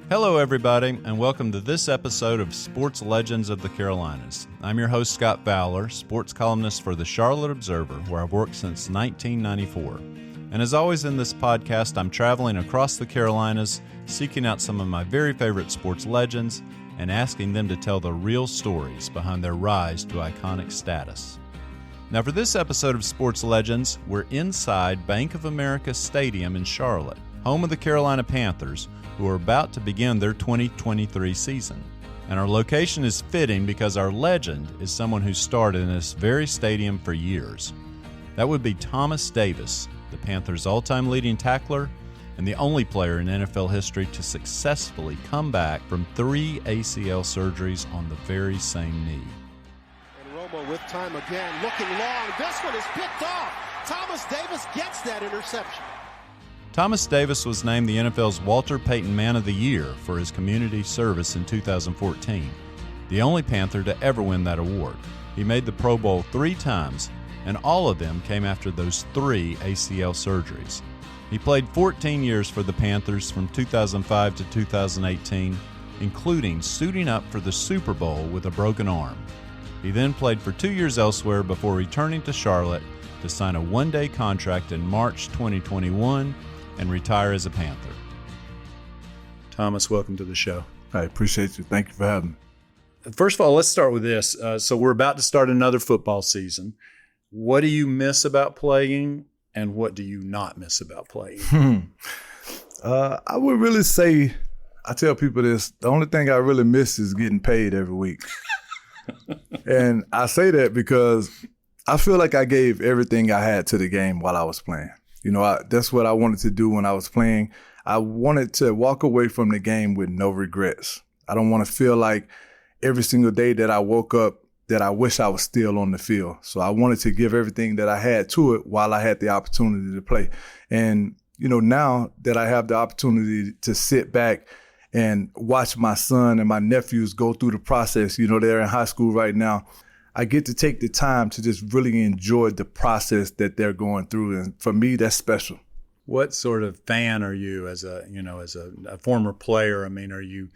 Hello, everybody, and welcome to this episode of Sports Legends of the Carolinas. I'm your host, Scott Fowler, sports columnist for the Charlotte Observer, where I've worked since 1994. And as always in this podcast, I'm traveling across the Carolinas, seeking out some of my very favorite sports legends and asking them to tell the real stories behind their rise to iconic status. Now, for this episode of Sports Legends, we're inside Bank of America Stadium in Charlotte, home of the Carolina Panthers, who are about to begin their 2023 season. And our location is fitting because our legend is someone who starred in this very stadium for years. That would be Thomas Davis, the Panthers' all-time leading tackler and the only player in NFL history to successfully come back from 3 ACL surgeries on the very same knee. And Romo with time again, looking long. This one is picked off. Thomas Davis gets that interception. Thomas Davis was named the NFL's Walter Payton Man of the Year for his community service in 2014, the only Panther to ever win that award. He made the Pro Bowl 3 times, and all of them came after those 3 ACL surgeries. He played 14 years for the Panthers from 2005 to 2018, including suiting up for the Super Bowl with a broken arm. He then played for 2 years elsewhere before returning to Charlotte to sign a one-day contract in March 2021 and retire as a Panther. Thomas, welcome to the show. I appreciate you. Thank you for having me. First of all, let's start with this. So we're about to start another football season. What do you miss about playing, and what do you not miss about playing? I would really say, I tell people this, the only thing I really miss is getting paid every week. And I say that because I feel like I gave everything I had to the game while I was playing. You know, that's what I wanted to do when I was playing. I wanted to walk away from the game with no regrets. I don't want to feel like every single day that I woke up that I wish I was still on the field. So I wanted to give everything that I had to it while I had the opportunity to play. And, you know, now that I have the opportunity to sit back and watch my son and my nephews go through the process, you know, they're in high school right now, I get to take the time to just really enjoy the process that they're going through. And for me, that's special. What sort of fan are you as a former player? I mean, are you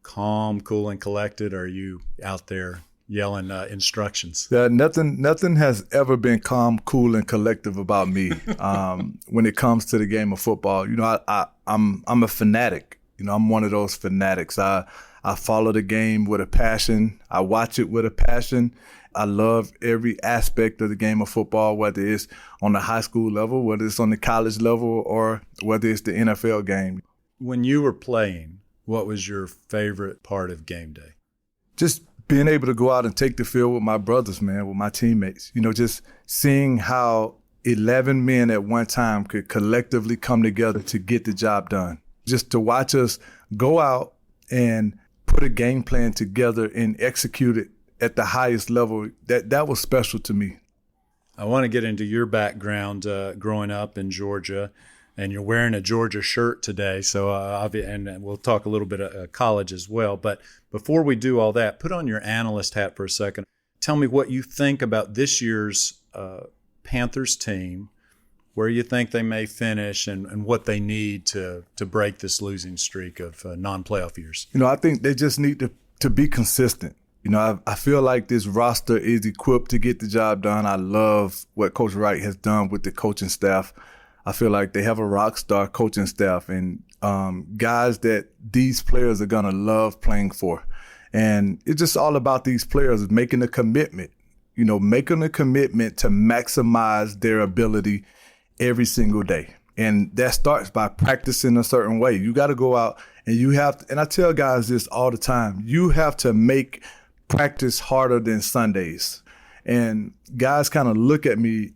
calm, cool, and collected? Or are you out there yelling instructions? Nothing has ever been calm, cool, and collective about me when it comes to the game of football. You know, I'm a fanatic. You know, I'm one of those fanatics. I follow the game with a passion. I watch it with a passion. I love every aspect of the game of football, whether it's on the high school level, whether it's on the college level, or whether it's the NFL game. When you were playing, what was your favorite part of game day? Just being able to go out and take the field with my brothers, man, with my teammates. You know, just seeing how 11 men at one time could collectively come together to get the job done. Just to watch us go out and put a game plan together and execute it at the highest level, that was special to me. I want to get into your background growing up in Georgia, and you're wearing a Georgia shirt today, so and we'll talk a little bit of college as well. But before we do all that, put on your analyst hat for a second. Tell me what you think about this year's Panthers team, where you think they may finish, and what they need to break this losing streak of non-playoff years. You know, I think they just need to be consistent. You know, I feel like this roster is equipped to get the job done. I love what Coach Wright has done with the coaching staff. I feel like they have a rock star coaching staff and guys that these players are going to love playing for. And it's just all about these players making a commitment, you know, making a commitment to maximize their ability every single day. And that starts by practicing a certain way. You got to go out and you have to, and I tell guys this all the time, you have to make practice harder than Sundays. And guys kind of look at me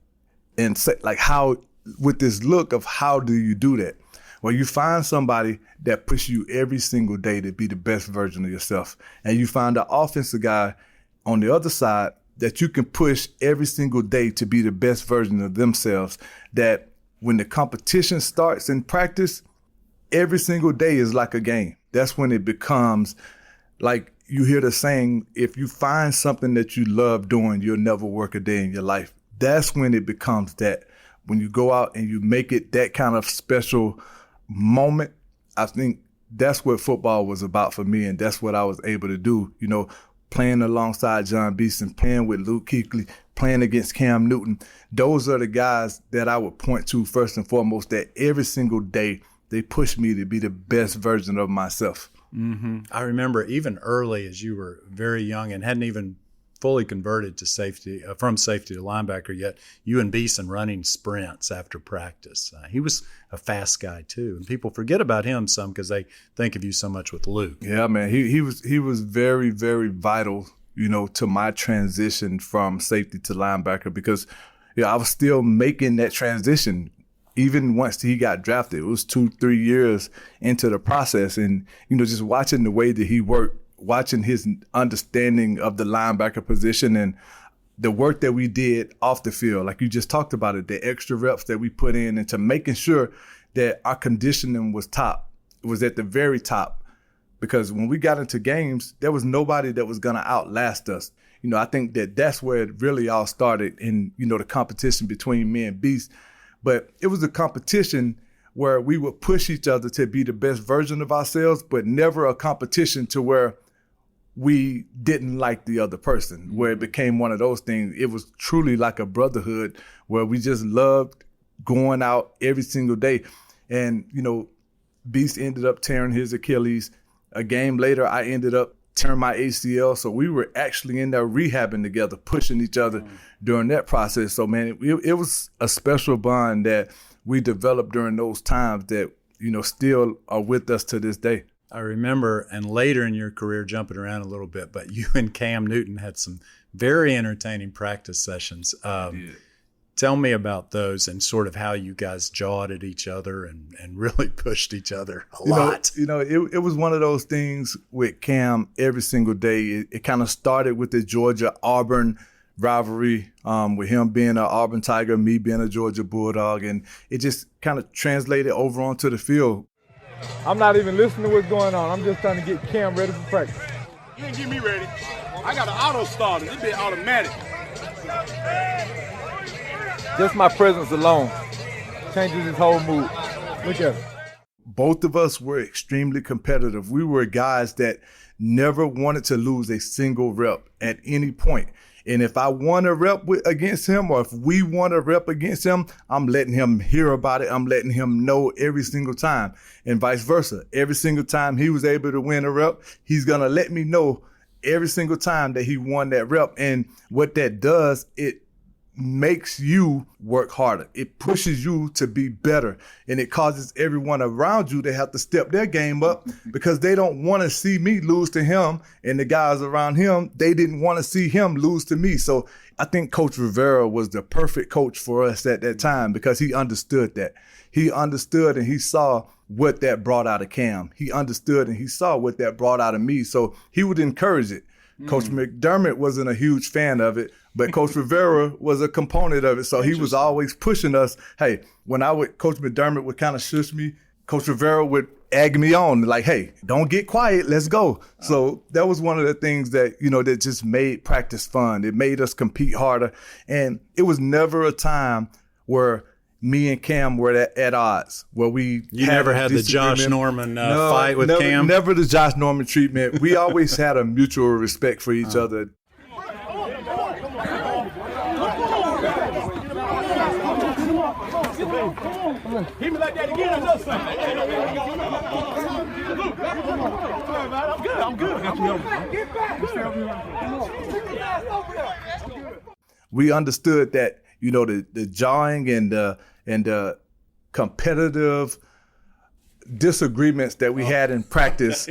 and say, like, how, with this look of how do you do that? Well, you find somebody that pushes you every single day to be the best version of yourself. And you find an offensive guy on the other side that you can push every single day to be the best version of themselves, that when the competition starts in practice, every single day is like a game. That's when it becomes like, you hear the saying, if you find something that you love doing, you'll never work a day in your life. That's when it becomes that. When you go out and you make it that kind of special moment, I think that's what football was about for me, and that's what I was able to do. You know, playing alongside John Beeson, playing with Luke Kuechly, playing against Cam Newton. Those are the guys that I would point to first and foremost, that every single day they push me to be the best version of myself. Mm-hmm. I remember even early, as you were very young and hadn't even fully converted to safety, from safety to linebacker yet, you and Beeson running sprints after practice. He was a fast guy too, and people forget about him some because they think of you so much with Luke. Yeah, man, he was very, very vital, you know, to my transition from safety to linebacker, because I was still making that transition. Even once he got drafted, it was 2-3 years into the process. And, you know, just watching the way that he worked, watching his understanding of the linebacker position and the work that we did off the field, like you just talked about it, the extra reps that we put in into making sure that our conditioning was top. It was at the very top. Because when we got into games, there was nobody that was going to outlast us. You know, I think that that's where it really all started in, you know, the competition between me and Beast. But it was a competition where we would push each other to be the best version of ourselves, but never a competition to where we didn't like the other person, where it became one of those things. It was truly like a brotherhood where we just loved going out every single day. And, you know, Beast ended up tearing his Achilles. A game later, I ended up tearing my ACL. So we were actually in there rehabbing together, pushing each other during that process. So, man, it was a special bond that we developed during those times that, you know, still are with us to this day. I remember, and later in your career, jumping around a little bit, but you and Cam Newton had some very entertaining practice sessions. Tell me about those and sort of how you guys jawed at each other and really pushed each other a lot. It was one of those things with Cam every single day. It kind of started with the Georgia-Auburn rivalry, with him being an Auburn Tiger, me being a Georgia Bulldog, and it just kind of translated over onto the field. I'm not even listening to what's going on. I'm just trying to get Cam ready for practice. You ain't get me ready. I got an auto starter. This be automatic. Just my presence alone changes his whole mood. Look at it. Both of us were extremely competitive. We were guys that never wanted to lose a single rep at any point. And if I won a rep against him, or if we won a rep against him, I'm letting him hear about it. I'm letting him know every single time, and vice versa. Every single time he was able to win a rep, he's going to let me know every single time that he won that rep. And what that does, it makes you work harder. It pushes you to be better, and it causes everyone around you to have to step their game up because they don't want to see me lose to him, and the guys around him, they didn't want to see him lose to me. So I think Coach Rivera was the perfect coach for us at that time because he understood that. He understood and he saw what that brought out of Cam. He understood and he saw what that brought out of me. So he would encourage it. Coach McDermott wasn't a huge fan of it, but Coach Rivera was a component of it. So he was always pushing us. Hey, when Coach McDermott would kind of shush me, Coach Rivera would egg me on, like, hey, don't get quiet, let's go. So that was one of the things that, you know, that just made practice fun. It made us compete harder. And it was never a time where me and Cam were at odds, where we never had the Josh Norman fight with Cam? Never the Josh Norman treatment. We always had a mutual respect for each other. Hit me like that again, another thing. I'm good. We understood that, you know, the jawing and the competitive disagreements that we had in practice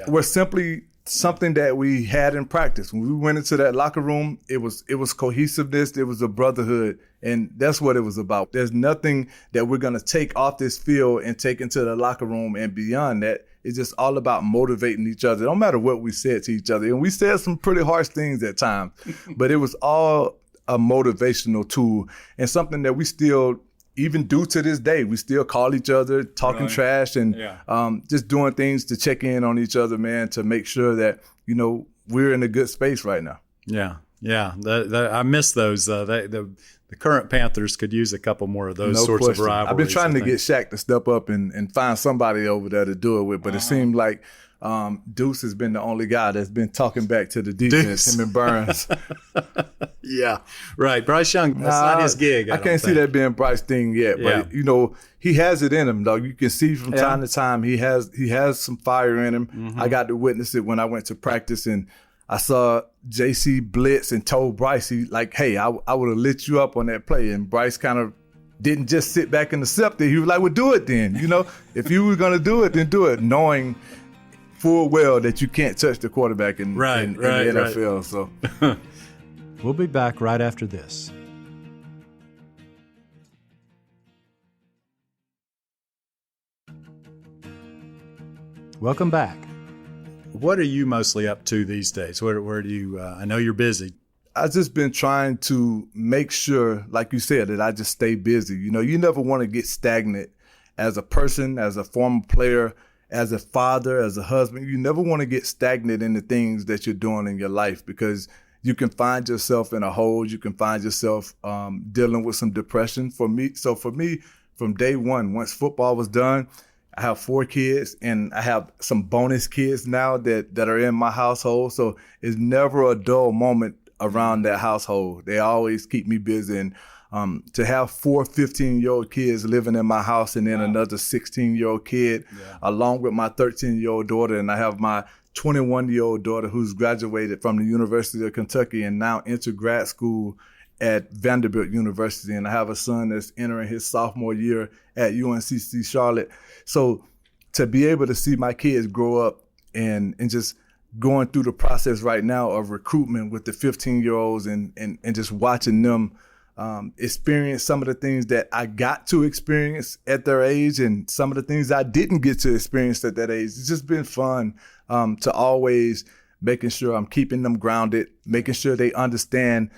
were simply something that we had in practice. When we went into that locker room, it was cohesiveness, it was a brotherhood, and that's what it was about. There's nothing that we're going to take off this field and take into the locker room and beyond that. It's just all about motivating each other, no matter what we said to each other. And we said some pretty harsh things at times, but it was all a motivational tool and something that we still even do to this day. We still call each other, talking trash, and just doing things to check in on each other, man, to make sure that, you know, we're in a good space right now. Yeah. I miss those. The The current Panthers could use a couple more of those No sorts question. of rivalries. I've been trying to get Shaq to step up and find somebody over there to do it with, but it seemed like Deuce has been the only guy that's been talking back to the defense, him and Burns. Yeah, right. Bryce Young, that's not his gig. I can't see that being Bryce's thing yet, but he has it in him, though. You can see from time to time he has some fire in him. Mm-hmm. I got to witness it when I went to practice, and I saw JC blitz and told Bryce, hey, I would have lit you up on that play, and Bryce kind of didn't just sit back and accept it. He was like, well, do it then. If you were going to do it, then do it, knowing full well that you can't touch the quarterback in the NFL. So we'll be back right after this. Welcome back. What are you mostly up to these days? Where do you? I know you're busy. I've just been trying to make sure, like you said, that I just stay busy. You never want to get stagnant as a person, as a former player, as a father, as a husband. You never want to get stagnant in the things that you're doing in your life, because you can find yourself in a hole. You can find yourself dealing with some depression. For me, from day one, once football was done, I have 4 kids, and I have some bonus kids now that are in my household. So it's never a dull moment around that household. They always keep me busy. And to have 4 15-year-old kids living in my house, and then another 16-year-old kid, along with my 13-year-old daughter, and I have my 21-year-old daughter who's graduated from the University of Kentucky and now entered grad school at Vanderbilt University, and I have a son that's entering his sophomore year at UNCC Charlotte. So to be able to see my kids grow up and just going through the process right now of recruitment with the 15-year-olds and just watching them experience some of the things that I got to experience at their age and some of the things I didn't get to experience at that age. It's just been fun to always making sure I'm keeping them grounded, making sure they understand,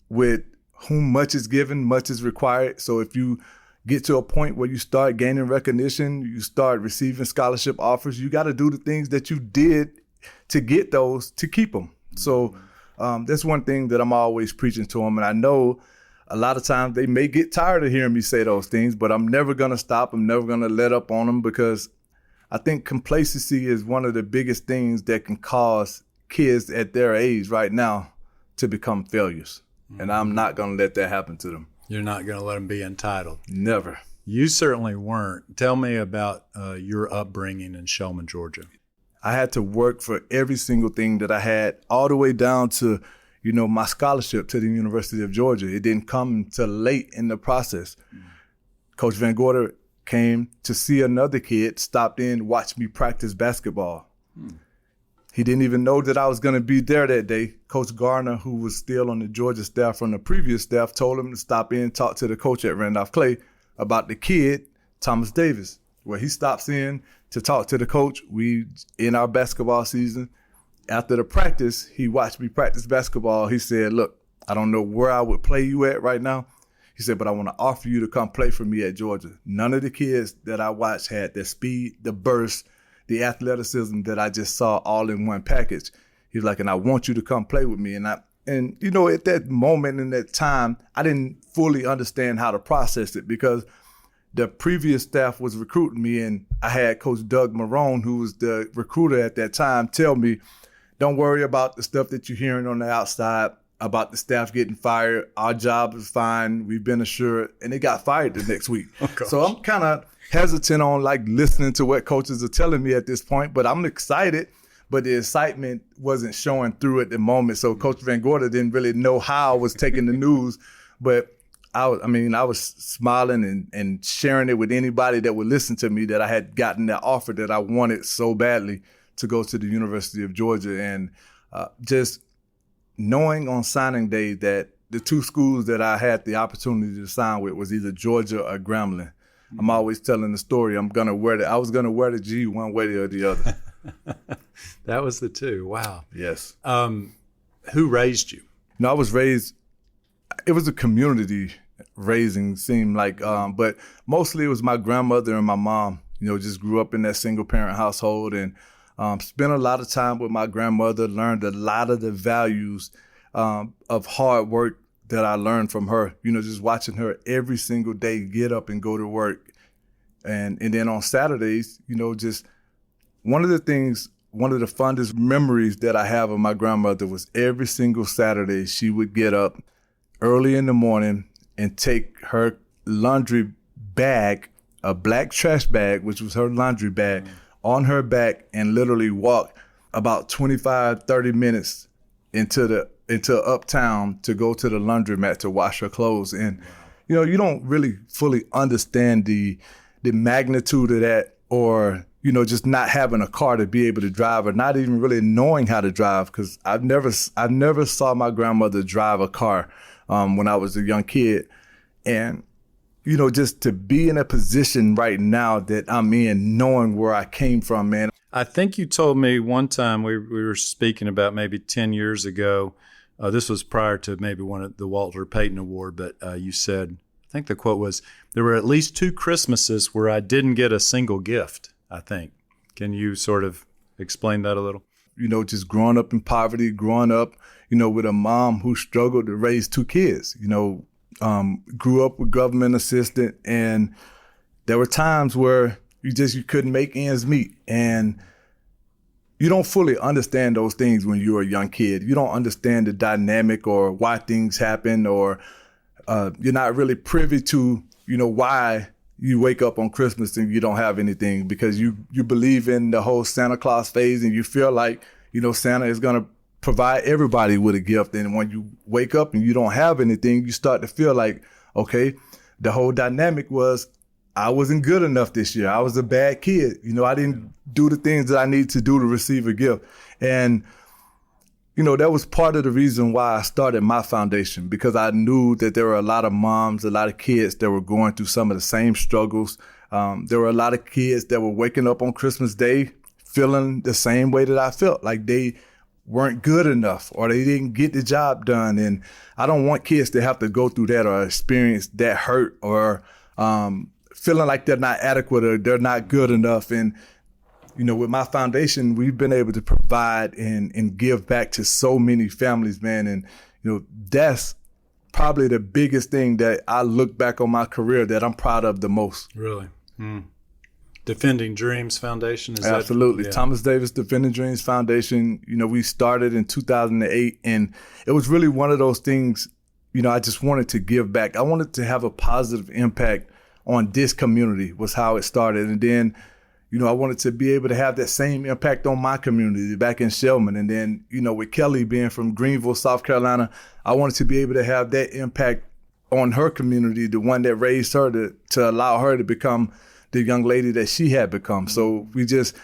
with whom much is given, much is required. So if you get to a point where you start gaining recognition, you start receiving scholarship offers, you got to do the things that you did to get those to keep them. So that's one thing that I'm always preaching to them. And I know a lot of times they may get tired of hearing me say those things, but I'm never going to stop. I'm never going to let up on them, because I think complacency is one of the biggest things that can cause kids at their age right now to become failures. And I'm not going to let that happen to them. You're not going to let them be entitled. Never. You certainly weren't. Tell me about your upbringing in Shulman, Georgia. I had to work for every single thing that I had, all the way down to, my scholarship to the University of Georgia. It didn't come until late in the process. Coach Van Gorder came to see another kid, stopped in, watched me practice basketball. He didn't even know that I was going to be there that day. Coach Garner, who was still on the Georgia staff from the previous staff, told him to stop in and talk to the coach at Randolph Clay about the kid, Thomas Davis. Where he stops in to talk to the coach. We, in our basketball season, after the practice, he watched me practice basketball. He said, look, I don't know where I would play you at right now. He said, but I want to offer you to come play for me at Georgia. None of the kids that I watched had the speed, the burst, the athleticism that I just saw all in one package. He was like, and I want you to come play with me. And at that moment in that time, I didn't fully understand how to process it, because the previous staff was recruiting me, and I had Coach Doug Marone, who was the recruiter at that time, tell me, don't worry about the stuff that you're hearing on the outside about the staff getting fired. Our job is fine. We've been assured. And they got fired the next week. So I'm kind of hesitant on listening to what coaches are telling me at this point, but I'm excited. But the excitement wasn't showing through at the moment. So Coach Van Gorder didn't really know how I was taking the news. But I was smiling and sharing it with anybody that would listen to me, that I had gotten that offer that I wanted so badly to go to the University of Georgia. And just knowing on signing day that the 2 schools that I had the opportunity to sign with was either Georgia or Grambling. I'm always telling the story. I was going to wear the G one way or the other. That was the 2. Wow. Yes. Who raised you? I was raised, it was a community raising, seemed like, but mostly it was my grandmother and my mom. Just grew up in that single parent household, and spent a lot of time with my grandmother, learned a lot of the values of hard work that I learned from her, just watching her every single day get up and go to work. And then on Saturdays, just one of the fondest memories that I have of my grandmother was every single Saturday she would get up early in the morning and take her laundry bag, a black trash bag, which was her laundry bag, on her back and literally walk about 25, 30 minutes into uptown to go to the laundromat to wash her clothes. And, you don't really fully understand the magnitude of that, or, just not having a car to be able to drive, or not even really knowing how to drive, because I've never saw my grandmother drive a car when I was a young kid. And, just to be in a position right now that I'm in, knowing where I came from, man. I think you told me one time we were speaking about maybe 10 years ago. This was prior to maybe one of the Walter Payton Award, but you said, I think the quote was, there were at least 2 Christmases where I didn't get a single gift, I think. Can you sort of explain that a little? Just growing up in poverty, growing up, with a mom who struggled to raise 2 kids, grew up with government assistance, and there were times where you couldn't make ends meet. And you don't fully understand those things when you're a young kid. You don't understand the dynamic or why things happen, or you're not really privy to, why you wake up on Christmas and you don't have anything, because you believe in the whole Santa Claus phase, and you feel like, Santa is going to provide everybody with a gift. And when you wake up and you don't have anything, you start to feel like, okay, the whole dynamic was, I wasn't good enough this year. I was a bad kid. I didn't do the things that I need to do to receive a gift. And, that was part of the reason why I started my foundation, because I knew that there were a lot of moms, a lot of kids that were going through some of the same struggles. There were a lot of kids that were waking up on Christmas Day feeling the same way that I felt, like they weren't good enough or they didn't get the job done. And I don't want kids to have to go through that or experience that hurt, or feeling like they're not adequate or they're not good enough. And, with my foundation, we've been able to provide and give back to so many families, man. And, that's probably the biggest thing that I look back on my career that I'm proud of the most. Really? Defending Dreams Foundation? Is Absolutely. That, yeah. Thomas Davis Defending Dreams Foundation, we started in 2008, and it was really one of those things, I just wanted to give back. I wanted to have a positive impact on this community was how it started. And then, I wanted to be able to have that same impact on my community back in Shellman. And then, with Kelly being from Greenville, South Carolina, I wanted to be able to have that impact on her community, the one that raised her to allow her to become the young lady that she had become. So we just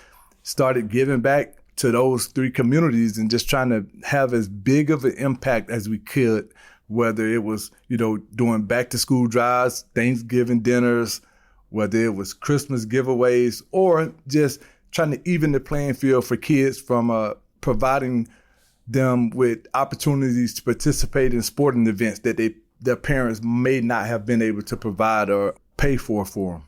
started giving back to those 3 communities and just trying to have as big of an impact as we could, whether it was, doing back to school drives, Thanksgiving dinners, whether it was Christmas giveaways, or just trying to even the playing field for kids from providing them with opportunities to participate in sporting events that their parents may not have been able to provide or pay for them.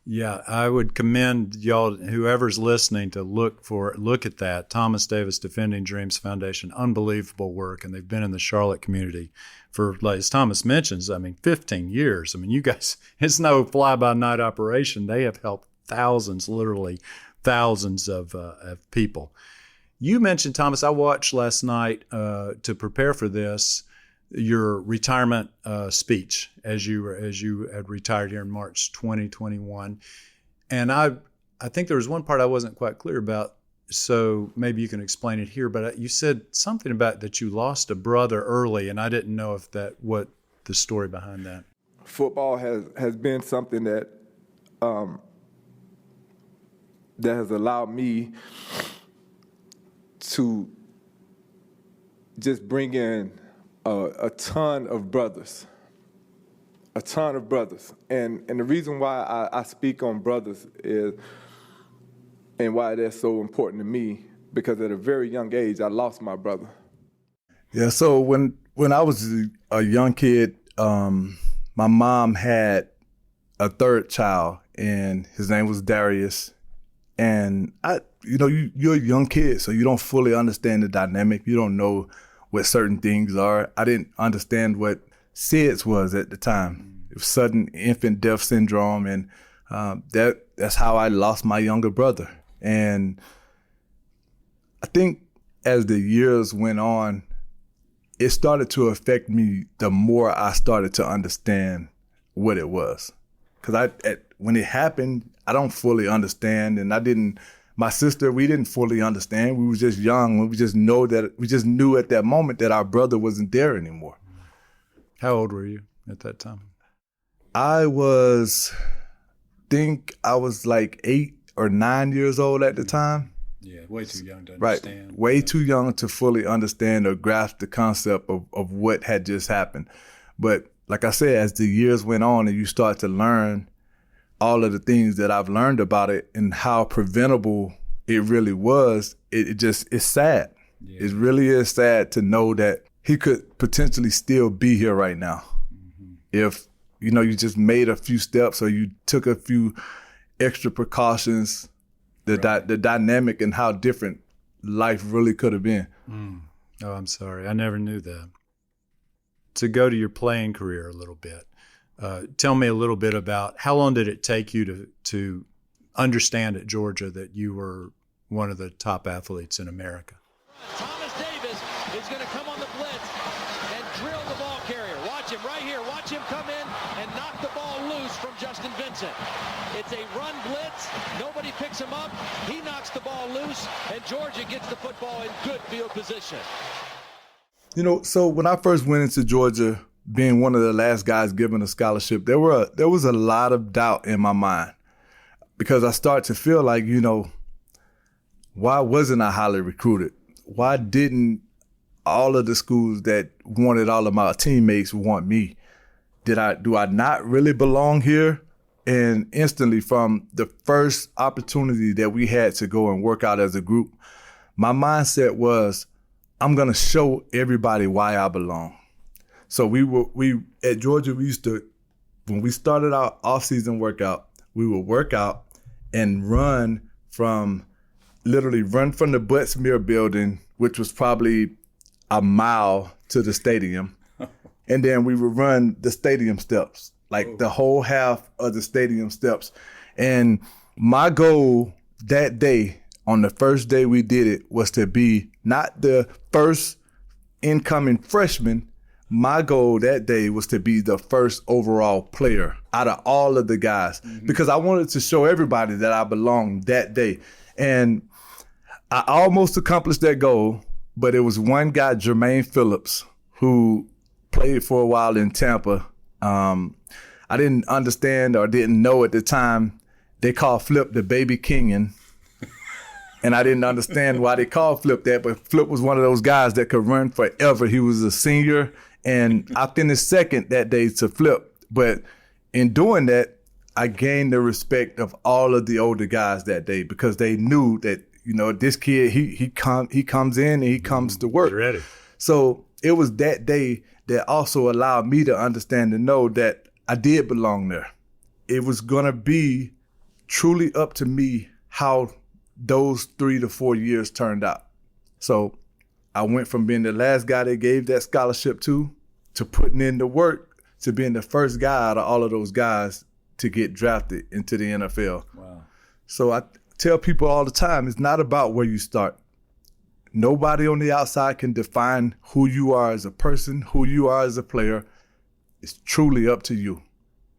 Yeah, I would commend y'all, whoever's listening, to look at that. Thomas Davis Defending Dreams Foundation, unbelievable work, and they've been in the Charlotte community for, like, as Thomas mentions, 15 years. You guys, it's no fly-by-night operation. They have helped thousands, literally thousands of people. You mentioned, Thomas, I watched last night to prepare for this, your retirement speech as you had retired here in March 2021. And I think there was one part I wasn't quite clear about, so maybe you can explain it here. But you said something about that you lost a brother early, and I didn't know what the story behind that. Football has been something that that has allowed me to just bring in a ton of brothers. And the reason why I speak on brothers is, and why they're so important to me, because at a very young age, I lost my brother. Yeah, so when I was a young kid, my mom had a 3rd child, and his name was Darius. And you're a young kid, so you don't fully understand the dynamic. You don't know what certain things are. I didn't understand what SIDS was at the time. It was sudden infant death syndrome, and that's how I lost my younger brother. And I think as the years went on, it started to affect me the more I started to understand what it was. Because when it happened, I don't fully understand, and my sister, we didn't fully understand. We were just young. We just knew at that moment that our brother wasn't there anymore. How old were you at that time? I was like 8 or 9 years old at the time. Yeah, way too young to Right, understand. way too young to fully understand or grasp the concept of what had just happened. But like I said, as the years went on and you start to learn all of the things that I've learned about it and how preventable it really was, it's sad. Yeah. It really is sad to know that he could potentially still be here right now. Mm-hmm. If, you just made a few steps or you took a few extra precautions, the dynamic and how different life really could have been. Mm. Oh, I'm sorry. I never knew that. To go to your playing career a little bit, tell me a little bit about how long did it take you to understand at Georgia that you were one of the top athletes in America? Thomas Davis is going to come on the blitz and drill the ball carrier. Watch him right here. Watch him come in and knock the ball loose from Justin Vincent. It's a run blitz. Nobody picks him up. He knocks the ball loose, and Georgia gets the football in good field position. So when I first went into Georgia, being one of the last guys given a scholarship, there was a lot of doubt in my mind because I start to feel like, why wasn't I highly recruited? Why didn't all of the schools that wanted all of my teammates want me? Do I not really belong here? And instantly from the first opportunity that we had to go and work out as a group, my mindset was, I'm going to show everybody why I belong. So we at Georgia, when we started our off-season workout, we would work out and run from the Buttsmere building, which was probably a mile to the stadium. And then we would run the stadium steps, the whole half of the stadium steps. And my goal that day, on the first day we did it, was to be not the first incoming freshman. My goal that day was to be the first overall player out of all of the guys, because I wanted to show everybody that I belonged that day. And I almost accomplished that goal, but it was one guy, Jermaine Phillips, who played for a while in Tampa. I didn't understand or didn't know at the time they called Flip the baby Kenyan. And I didn't understand why they called Flip that, but Flip was one of those guys that could run forever. He was a senior, and I finished second that day to Flip. But in doing that, I gained the respect of all of the older guys that day because they knew that, this kid, he comes in and he comes to work. Ready. So it was that day that also allowed me to understand and know that I did belong there. It was going to be truly up to me how those 3 to 4 years turned out. So I went from being the last guy they gave that scholarship to putting in the work, to being the first guy out of all of those guys to get drafted into the NFL. Wow. So I tell people all the time, it's not about where you start. Nobody on the outside can define who you are as a person, who you are as a player. It's truly up to you.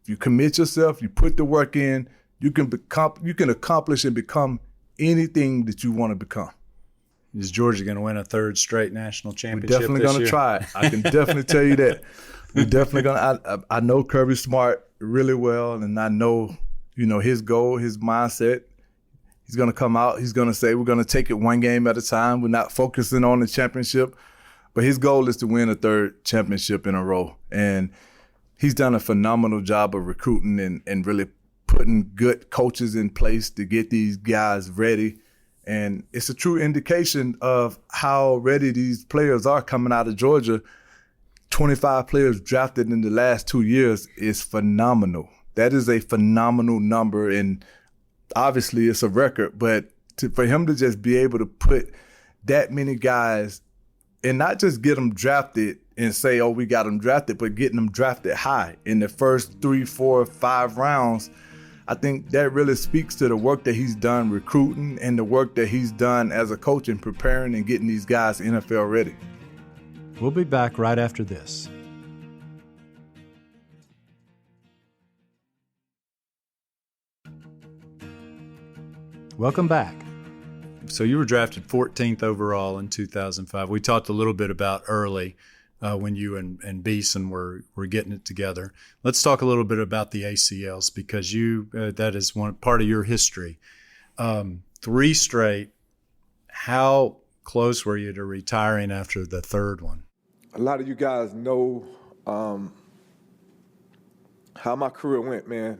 If you commit yourself, you put the work in, you can accomplish and become anything that you want to become. Is Georgia going to win a third straight national championship? We're definitely going to try it. I can definitely tell you that. We're definitely going to. I know Kirby Smart really well, and I know, his goal, his mindset. He's going to come out. He's going to say, we're going to take it one game at a time. We're not focusing on the championship. But his goal is to win a third championship in a row. And he's done a phenomenal job of recruiting and really putting good coaches in place to get these guys ready. And it's a true indication of how ready these players are coming out of Georgia. 25 players drafted in the last 2 years is phenomenal. That is a phenomenal number, and obviously it's a record. But for him to just be able to put that many guys and not just get them drafted and say, oh, we got them drafted, but getting them drafted high in the first 3, 4, 5 rounds. I think that really speaks to the work that he's done recruiting and the work that he's done as a coach in preparing and getting these guys NFL ready. We'll be back right after this. Welcome back. So you were drafted 14th overall in 2005. We talked a little bit about early when you and Beeson were getting it together. Let's talk a little bit about the ACLs, because that is one part of your history. 3 straight. How close were you to retiring after the third one? A lot of you guys know how my career went, man.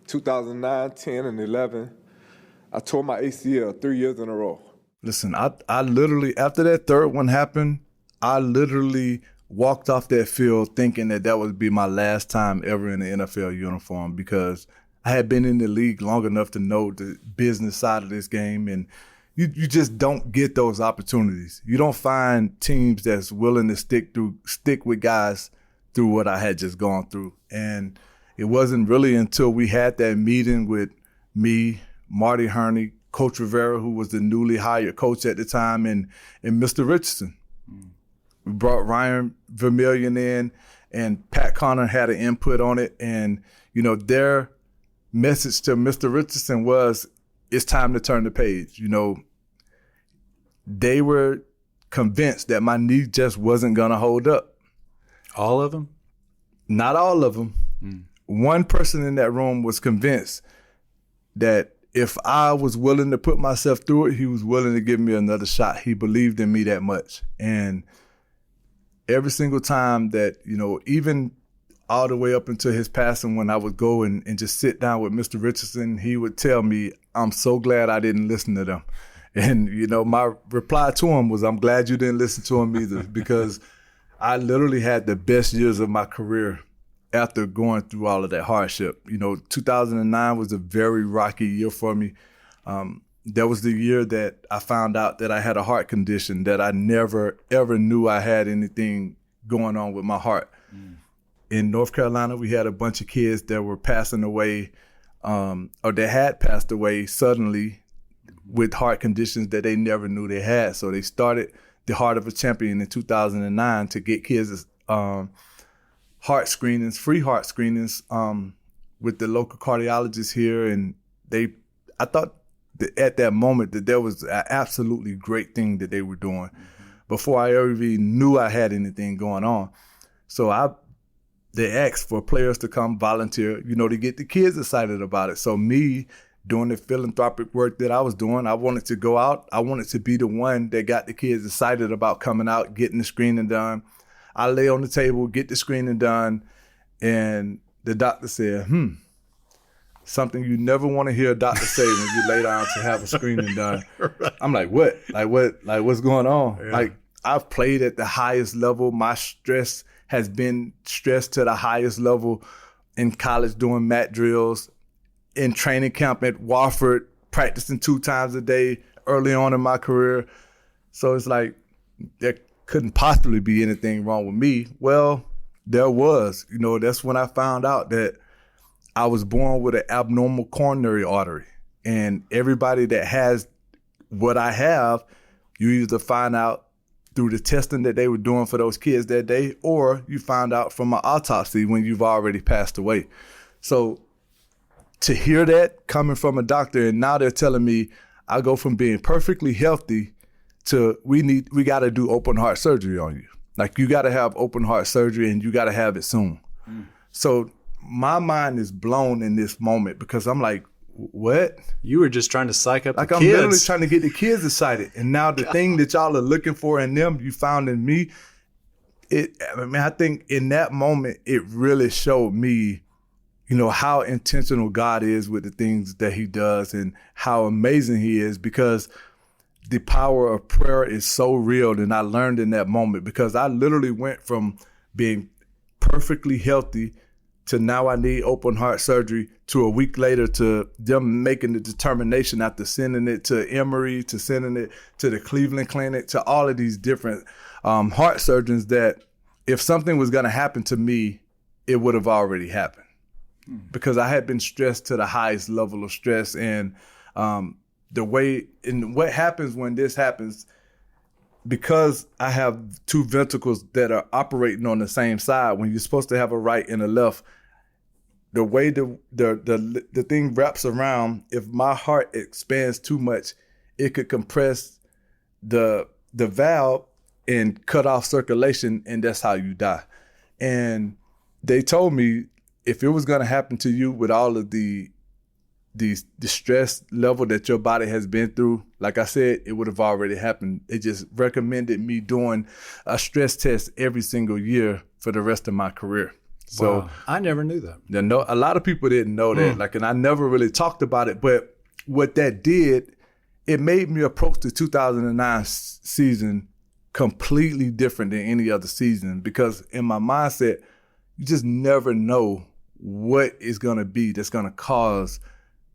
2009, 10, and 11, I tore my ACL 3 years in a row. Listen, I literally, after that third one happened, I literally walked off that field thinking that would be my last time ever in an NFL uniform, because I had been in the league long enough to know the business side of this game, and you just don't get those opportunities. You don't find teams that's willing to stick with guys through what I had just gone through. And it wasn't really until we had that meeting with me, Marty Herney, Coach Rivera, who was the newly hired coach at the time, and Mr. Richardson. We brought Ryan Vermillion in, and Pat Connor had an input on it. And, their message to Mr. Richardson was, it's time to turn the page. They were convinced that my knee just wasn't going to hold up. All of them? Not all of them. One person in that room was convinced that if I was willing to put myself through it, he was willing to give me another shot. He believed in me that much. And every single time that, even all the way up until his passing, when I would go and just sit down with Mr. Richardson, he would tell me, I'm so glad I didn't listen to them. And, my reply to him was, I'm glad you didn't listen to him either, because I literally had the best years of my career after going through all of that hardship. 2009 was a very rocky year for me. That was the year that I found out that I had a heart condition, that I never, ever knew I had anything going on with my heart. In North Carolina, we had a bunch of kids that were passing away, or that had passed away suddenly with heart conditions that they never knew they had. So they started the Heart of a Champion in 2009 to get kids heart screenings, free heart screenings, with the local cardiologist here. And I thought that at that moment that was an absolutely great thing that they were doing before I ever even knew I had anything going on. So they asked for players to come volunteer, to get the kids excited about it. So me doing the philanthropic work that I was doing, I wanted to go out. I wanted to be the one that got the kids excited about coming out, getting the screening done. I lay on the table, get the screening done, and the doctor said, something you never want to hear a doctor say when you lay down to have a screening done. Right. I'm like, what? Like, what's going on? Yeah. Like, I've played at the highest level. My stress has been stressed to the highest level in college, doing mat drills, in training camp at Wofford, practicing 2 times a day early on in my career. So it's like, there couldn't possibly be anything wrong with me. Well, there was. That's when I found out that I was born with an abnormal coronary artery. And everybody that has what I have, you either find out through the testing that they were doing for those kids that day, or you find out from an autopsy when you've already passed away. So to hear that coming from a doctor, and now they're telling me I go from being perfectly healthy to we got to do open heart surgery on you. Like, you got to have open heart surgery, and you got to have it soon. So my mind is blown in this moment, because I'm like, what? You were just trying to psych up the kids. Like, I'm literally trying to get the kids excited. And now the thing that y'all are looking for in them, you found in me. I think in that moment, it really showed me, how intentional God is with the things that he does and how amazing he is, because the power of prayer is so real. And I learned in that moment, because I literally went from being perfectly healthy to now I need open heart surgery to a week later to them making the determination after sending it to Emory, to sending it to the Cleveland Clinic, to all of these different heart surgeons that if something was going to happen to me, it would have already happened because I had been stressed to the highest level of stress. And what happens when this happens, because I have two ventricles that are operating on the same side, when you're supposed to have a right and a left, the way the thing wraps around, if my heart expands too much, it could compress the valve and cut off circulation, and that's how you die. And they told me if it was going to happen to you with all of the stress level that your body has been through, like I said, it would have already happened. They just recommended me doing a stress test every single year for the rest of my career. So wow. I never knew that. A lot of people didn't know that, and I never really talked about it. But what that did, it made me approach the 2009 season completely different than any other season, because in my mindset, you just never know what is going to be that's going to cause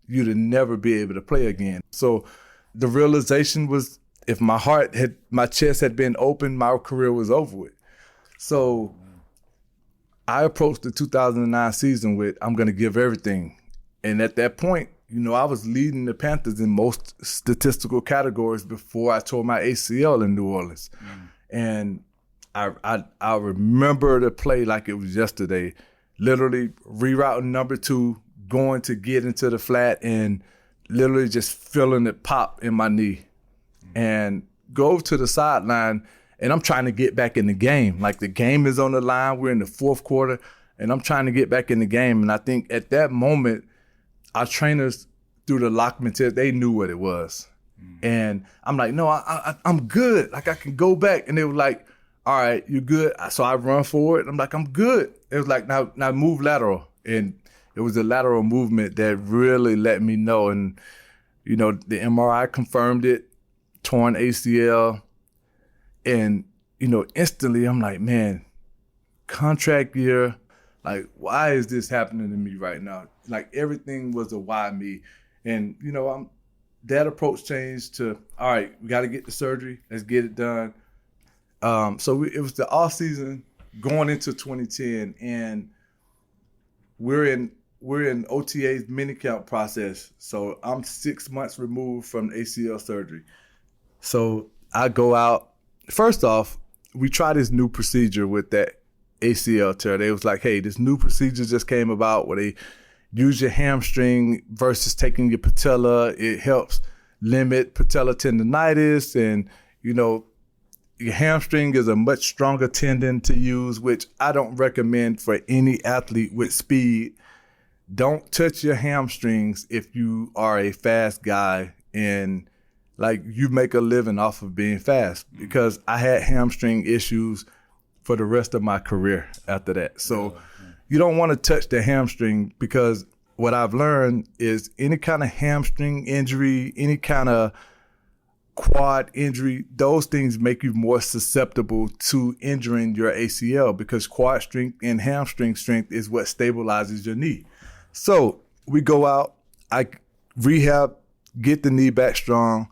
you to never be able to play again. So the realization was, if my chest had been open, my career was over with. So I approached the 2009 season with, I'm going to give everything. And at that point, I was leading the Panthers in most statistical categories before I tore my ACL in New Orleans. And I remember the play like it was yesterday, literally rerouting number 2, going to get into the flat and literally just feeling it pop in my knee, and go to the sideline, and I'm trying to get back in the game. Like, the game is on the line. We're in the fourth quarter, and I'm trying to get back in the game. And I think at that moment, our trainers, through the Lockman test, they knew what it was. And I'm like, no, I'm good. Like, I can go back. And they were like, all right, you're good. So I run forward. I'm like, I'm good. It was like, now move lateral. And it was the lateral movement that really let me know. And, the MRI confirmed it, torn ACL. And, instantly I'm like, man, contract year, like, why is this happening to me right now? Like, everything was a why me. And, that approach changed to, all right, we got to get the surgery. Let's get it done. So it was the off season going into 2010, and we're in OTA's minicamp process. So I'm 6 months removed from ACL surgery. So I go out. First off, we try this new procedure with that ACL tear. They was like, hey, this new procedure just came about where they use your hamstring versus taking your patella. It helps limit patella tendonitis, and, your hamstring is a much stronger tendon to use, which I don't recommend for any athlete with speed. Don't touch your hamstrings if you are a fast guy and like you make a living off of being fast, because I had hamstring issues for the rest of my career after that. So you don't want to touch the hamstring, because what I've learned is any kind of hamstring injury, any kind of quad injury, those things make you more susceptible to injuring your ACL, because quad strength and hamstring strength is what stabilizes your knee. So we go out, I rehab, get the knee back strong.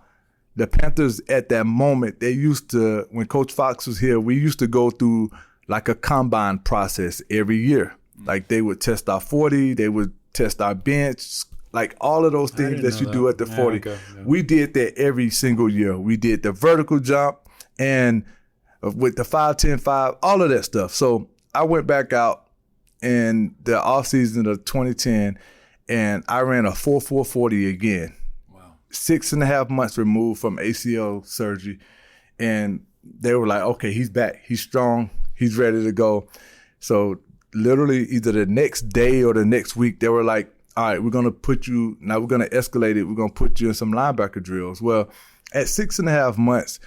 The Panthers at that moment, they used to, when Coach Fox was here, we used to go through like a combine process every year. Like, they would test our 40, they would test our bench, like all of those things that you do at the 40. Okay, yeah. We did that every single year. We did the vertical jump and with the 5-10-5, all of that stuff. So I went back out in the offseason of 2010, and I ran a 4.440 again. 6.5 months removed from ACL surgery. And they were like, okay, he's back. He's strong. He's ready to go. So literally either the next day or the next week, they were like, all right, we're going to escalate it. We're going to put you in some linebacker drills. Well, at 6.5 months,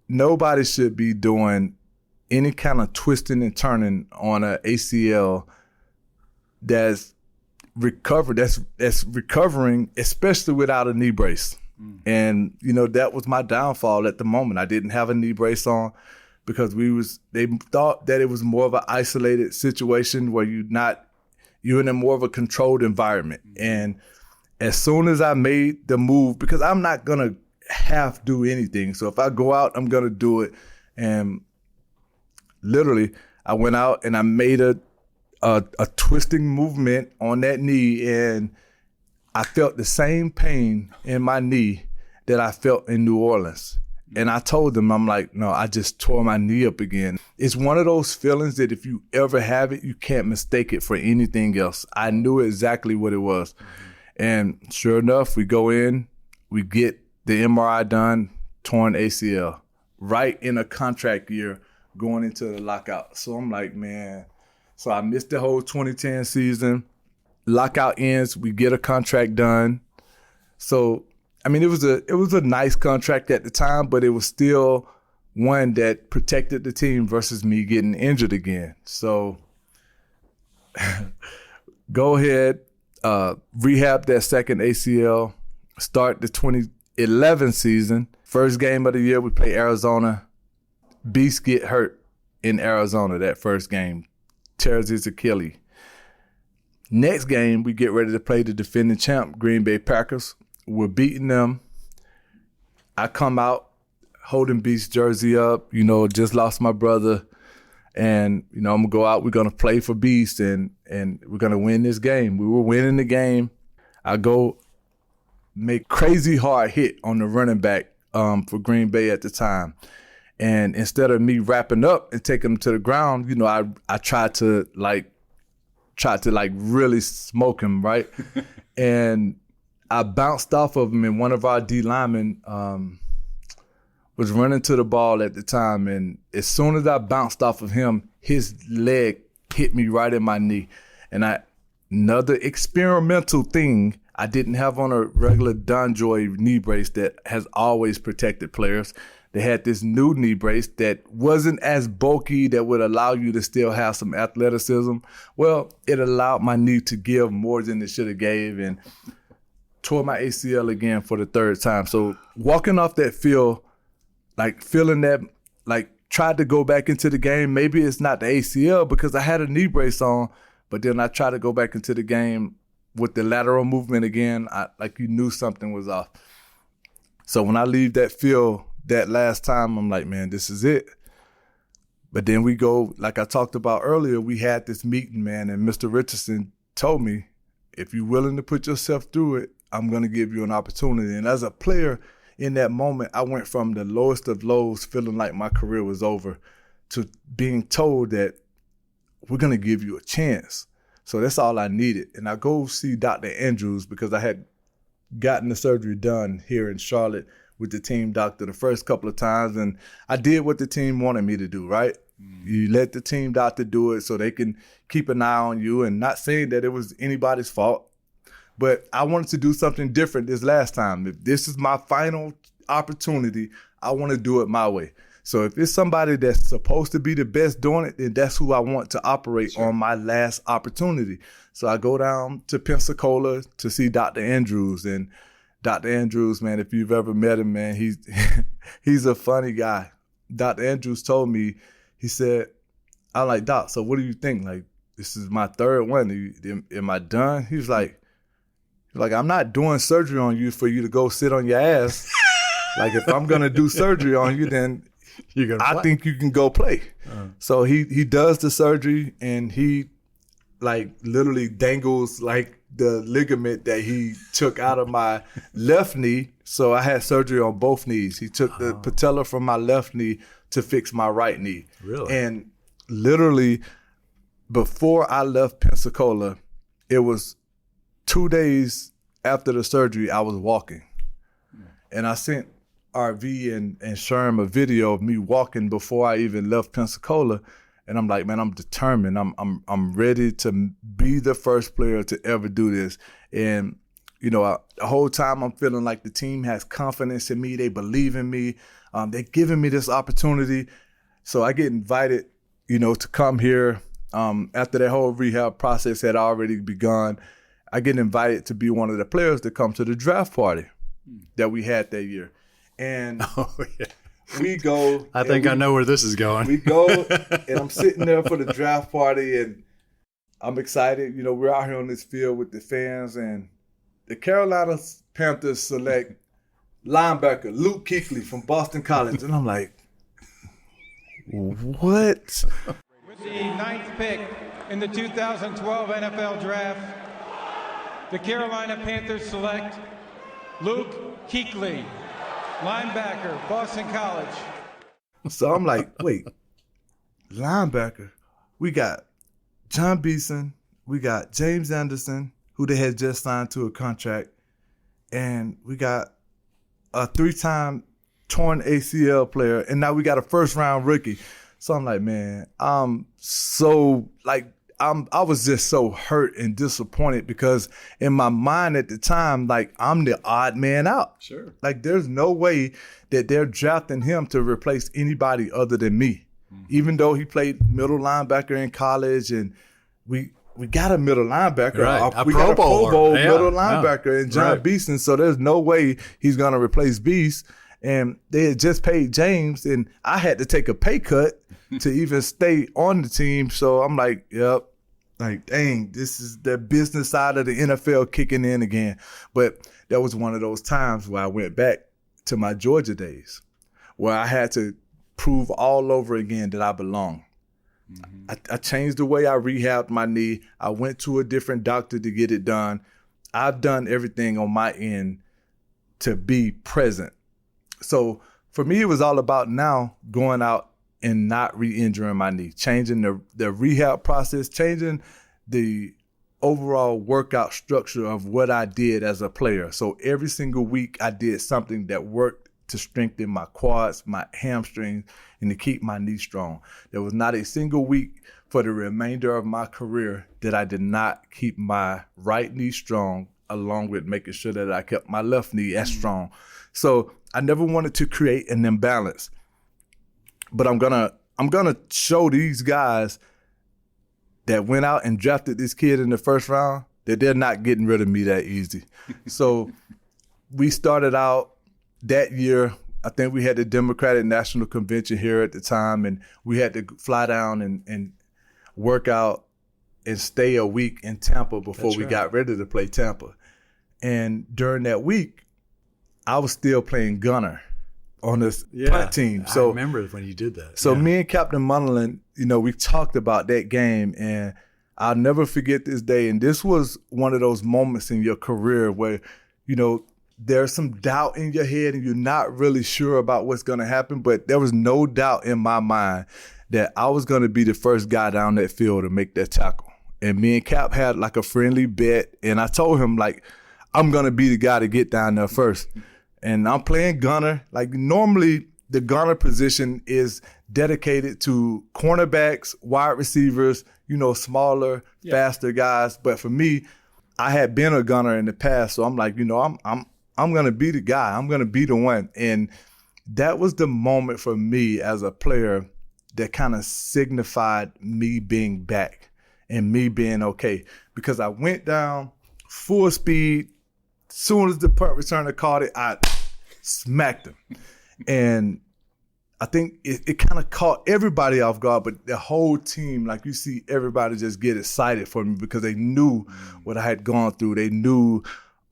nobody should be doing any kind of twisting and turning on an ACL that's recovering, especially without a knee brace. And, that was my downfall at the moment. I didn't have a knee brace on because they thought that it was more of an isolated situation where you're not You're in a more of a controlled environment. And as soon as I made the move, because I'm not going to half do anything. So if I go out, I'm going to do it. And literally, I went out and I made a twisting movement on that knee, and I felt the same pain in my knee that I felt in New Orleans. And I told them, I'm like, no, I just tore my knee up again. It's one of those feelings that if you ever have it, you can't mistake it for anything else. I knew exactly what it was. And sure enough, we go in, we get the MRI done, torn ACL, right in a contract year going into the lockout. So I'm like, man, so I missed the whole 2010 season. Lockout ends, we get a contract done. So I mean, it was a nice contract at the time, but it was still one that protected the team versus me getting injured again. So go ahead, rehab that second ACL, start the 2011 season. First game of the year, we play Arizona. Beast get hurt in Arizona that first game, tears his Achilles. Next game, we get ready to play the defending champ, Green Bay Packers. We're beating them. I come out holding Beast jersey up, just lost my brother. And, I'm going to go out. We're going to play for Beast, and we're going to win this game. We were winning the game. I go make crazy hard hit on the running back for Green Bay at the time. And instead of me wrapping up and taking him to the ground, I tried to really smoke him, right? And I bounced off of him, and one of our D linemen was running to the ball at the time. And as soon as I bounced off of him, his leg hit me right in my knee. And another experimental thing, I didn't have on a regular DonJoy knee brace that has always protected players. They had this new knee brace that wasn't as bulky, that would allow you to still have some athleticism. Well, it allowed my knee to give more than it should have gave, and tore my ACL again for the third time. So walking off that field, feeling that, tried to go back into the game. Maybe it's not the ACL because I had a knee brace on, but then I tried to go back into the game with the lateral movement again. You knew something was off. So when I leave that field that last time, I'm like, man, this is it. But then we go, like I talked about earlier, we had this meeting, man, and Mr. Richardson told me, if you're willing to put yourself through it, I'm going to give you an opportunity. And as a player in that moment, I went from the lowest of lows, feeling like my career was over, to being told that we're going to give you a chance. So that's all I needed. And I go see Dr. Andrews because I had gotten the surgery done here in Charlotte with the team doctor the first couple of times. And I did what the team wanted me to do, right? You let the team doctor do it so they can keep an eye on you, and not saying that it was anybody's fault. But I wanted to do something different this last time. If this is my final opportunity, I want to do it my way. So if it's somebody that's supposed to be the best doing it, then that's who I want to operate on my last opportunity. So I go down to Pensacola to see Dr. Andrews. And Dr. Andrews, man, if you've ever met him, man, he's a funny guy. Dr. Andrews told me, he said, I'm like, Doc, so what do you think? This is my third one. Am I done? He was like, I'm not doing surgery on you for you to go sit on your ass. If I'm going to do surgery on you, then I think you can go play. So he does the surgery, and he literally dangles the ligament that he took out of my left knee. So I had surgery on both knees. He took the patella from my left knee to fix my right knee. Really? And literally before I left Pensacola, it was 2 days after the surgery, I was walking. And I sent RV and Sherm a video of me walking before I even left Pensacola. And I'm like, man, I'm determined. I'm ready to be the first player to ever do this. And, the whole time I'm feeling like the team has confidence in me. They believe in me. They're giving me this opportunity. So I get invited, to come here after that whole rehab process had already begun. I get invited to be one of the players to come to the draft party that we had that year. And we go. I know where this is going. We go, and I'm sitting there for the draft party, and I'm excited. You know, we're out here on this field with the fans, and the Carolina Panthers select linebacker Luke Kuechly from Boston College. And I'm like, what? With the 9th pick in the 2012 NFL Draft, the Carolina Panthers select Luke Kuechly, linebacker, Boston College. So I'm like, wait, linebacker? We got John Beeson, we got James Anderson, who they had just signed to a contract, and we got a 3-time torn ACL player, and now we got a first-round rookie. So I'm like, man, I was just so hurt and disappointed because in my mind at the time, like, I'm the odd man out. Sure. Like, there's no way that they're drafting him to replace anybody other than me. Mm-hmm. Even though he played middle linebacker in college, and we got a middle linebacker. Right. We got a Pro Bowl middle linebacker in John right. Beeson, so there's no way he's going to replace Beast. And they had just paid James, and I had to take a pay cut to even stay on the team. So I'm like, yep. Like, dang, this is the business side of the NFL kicking in again. But that was one of those times where I went back to my Georgia days, where I had to prove all over again that I belong. Mm-hmm. I changed the way I rehabbed my knee. I went to a different doctor to get it done. I've done everything on my end to be present. So for me, it was all about now going out and not re-injuring my knee, changing the rehab process, changing the overall workout structure of what I did as a player. So every single week I did something that worked to strengthen my quads, my hamstrings, and to keep my knee strong. There was not a single week for the remainder of my career that I did not keep my right knee strong, along with making sure that I kept my left knee as strong. So I never wanted to create an imbalance. But I'm gonna show these guys that went out and drafted this kid in the first round that they're not getting rid of me that easy. So we started out that year. I think we had the Democratic National Convention here at the time, and we had to fly down and work out and stay a week in Tampa before we got ready to play Tampa. And during that week, I was still playing gunner on this punt team. So I remember when you did that. So me and Captain Munderland, you know, we talked about that game, and I'll never forget this day. And this was one of those moments in your career where, you know, there's some doubt in your head and you're not really sure about what's going to happen. But there was no doubt in my mind that I was going to be the first guy down that field to make that tackle. And me and Cap had like a friendly bet. And I told him, like, I'm going to be the guy to get down there first. And I'm playing gunner. Like, normally the gunner position is dedicated to cornerbacks, wide receivers, you know, smaller, faster guys. But for me, I had been a gunner in the past, so I'm like, you know, I'm gonna be the guy. I'm gonna be the one. And that was the moment for me as a player that kind of signified me being back and me being okay. Because I went down full speed. Soon as the punt returner caught it, I smacked him. And I think it kind of caught everybody off guard, but the whole team, like, you see everybody just get excited for me because they knew what I had gone through. They knew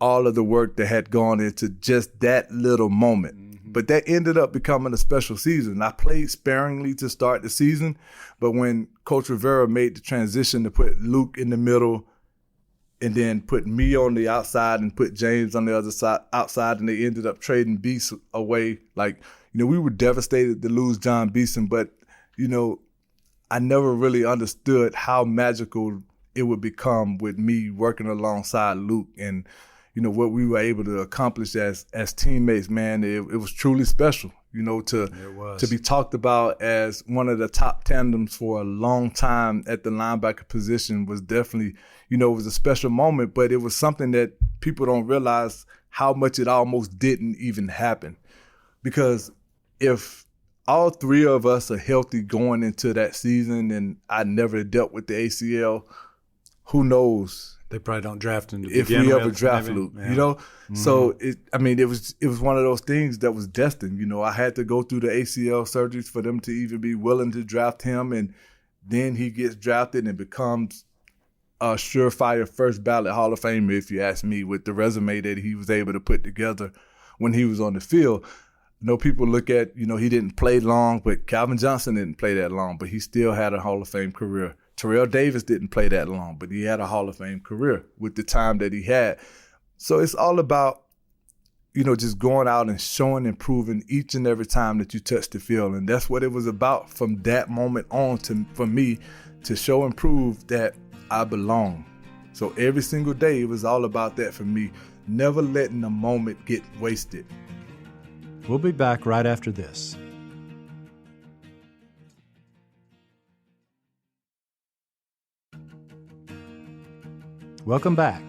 all of the work that had gone into just that little moment. Mm-hmm. But that ended up becoming a special season. I played sparingly to start the season, but when Coach Rivera made the transition to put Luke in the middle and then put me on the outside and put James on the other side outside, and they ended up trading Beast away. Like, you know, we were devastated to lose John Beeson, but, you know, I never really understood how magical it would become with me working alongside Luke and, you know, what we were able to accomplish as teammates, man. It was truly special, you know, to be talked about as one of the top tandems for a long time at the linebacker position was definitely, you know, it was a special moment, but it was something that people don't realize how much it almost didn't even happen. Because if all three of us are healthy going into that season and I never dealt with the ACL, who knows? They probably don't draft him to if begin we with, ever draft maybe. Luke, Yeah. you know? Mm-hmm. So, it was one of those things that was destined. You know, I had to go through the ACL surgeries for them to even be willing to draft him, and then he gets drafted and becomes a surefire first ballot Hall of Famer, if you ask me, with the resume that he was able to put together when he was on the field. People look at, he didn't play long, but Calvin Johnson didn't play that long, but he still had a Hall of Fame career. Terrell Davis didn't play that long, but he had a Hall of Fame career with the time that he had. So it's all about, just going out and showing and proving each and every time that you touch the field. And that's what it was about from that moment on for me to show and prove that I belong. So every single day, it was all about that for me, never letting a moment get wasted. We'll be back right after this. Welcome back.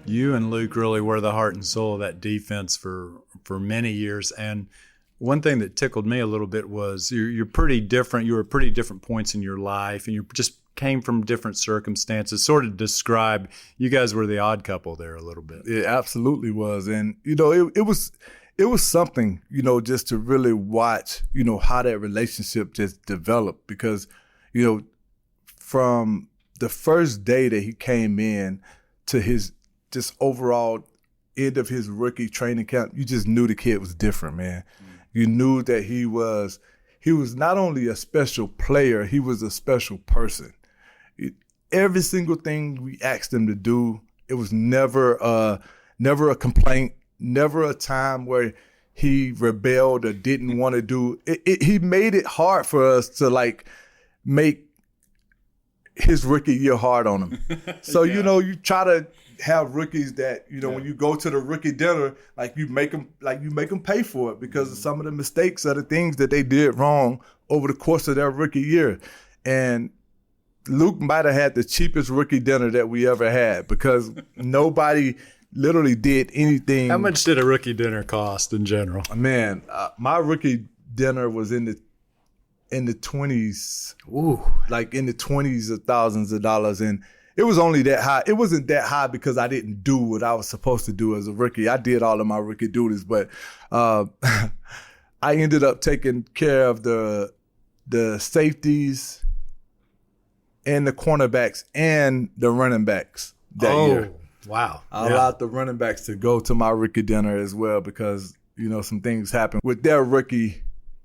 You and Luke really were the heart and soul of that defense for many years. And one thing that tickled me a little bit was you're pretty different. You were at pretty different points in your life, and you just came from different circumstances. Sort of describe, you guys were the odd couple there a little bit. It absolutely was. And, it was something, just to really watch, how that relationship just developed. Because, from the first day that he came in to his just overall end of his rookie training camp, you just knew the kid was different, man. You knew that he was not only a special player, he was a special person. Every single thing we asked him to do, it was never a complaint, never a time where he rebelled or didn't want to do it. He made it hard for us to make his rookie year hard on him. So, Yeah. You try to have rookies that, when you go to the rookie dinner, you make them pay for it because of some of the mistakes or the things that they did wrong over the course of their rookie year. And Luke might have had the cheapest rookie dinner that we ever had because nobody literally did anything. How much did a rookie dinner cost in general? Man, my rookie dinner was in the 20s. Ooh. In the 20s of thousands of dollars. And it was only that high. It wasn't that high because I didn't do what I was supposed to do as a rookie. I did all of my rookie duties, but I ended up taking care of the safeties and the cornerbacks and the running backs that year. Wow. I allowed the running backs to go to my rookie dinner as well because, some things happened with their rookie,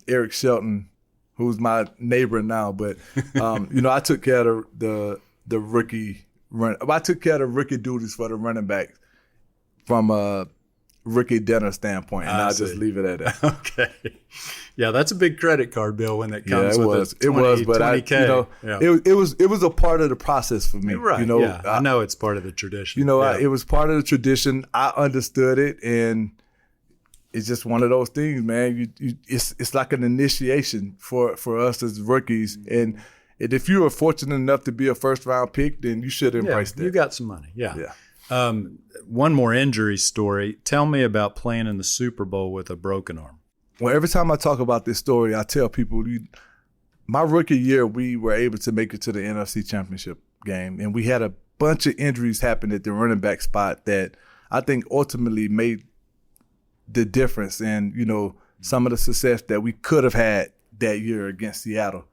Eric Shelton, who's my neighbor now. But, I took care of the rookie I took care of the rookie duties for the running backs from a rookie dinner standpoint, and I'll just leave it at that. Okay. Yeah, that's a big credit card bill when that comes with it was, but 20K. it was a part of the process for me. Right. I know it's part of the tradition. It was part of the tradition. I understood it, and it's just one of those things, man. It's like an initiation for us as rookies, and if you were fortunate enough to be a first-round pick, then you should embrace that. You got some money. Yeah. One more injury story. Tell me about playing in the Super Bowl with a broken arm. Well, every time I talk about this story, I tell people, my rookie year, we were able to make it to the NFC Championship game, and we had a bunch of injuries happen at the running back spot that I think ultimately made the difference in, some of the success that we could have had that year against Seattle.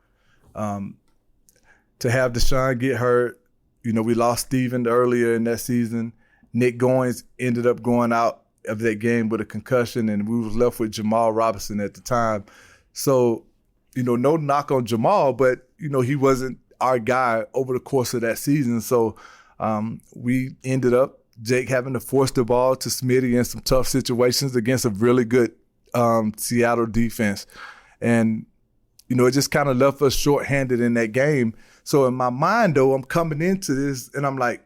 To have Deshaun get hurt, we lost Steven earlier in that season. Nick Goins ended up going out of that game with a concussion, and we was left with Jamal Robinson at the time. So, no knock on Jamal, but, he wasn't our guy over the course of that season. So we ended up, Jake having to force the ball to Smitty in some tough situations against a really good Seattle defense. And, it just kind of left us shorthanded in that game. So in my mind, though, I'm coming into this, and I'm like,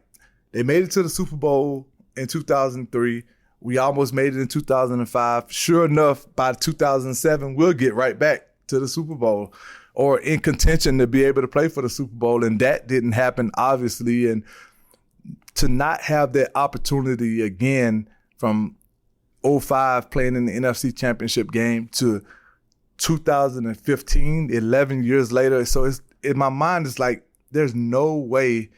they made it to the Super Bowl in 2003. We almost made it in 2005. Sure enough, by 2007, we'll get right back to the Super Bowl or in contention to be able to play for the Super Bowl. And that didn't happen, obviously. And to not have that opportunity again from 2005 playing in the NFC Championship game to 2015, 11 years later. So it's in my mind, it's like there's no way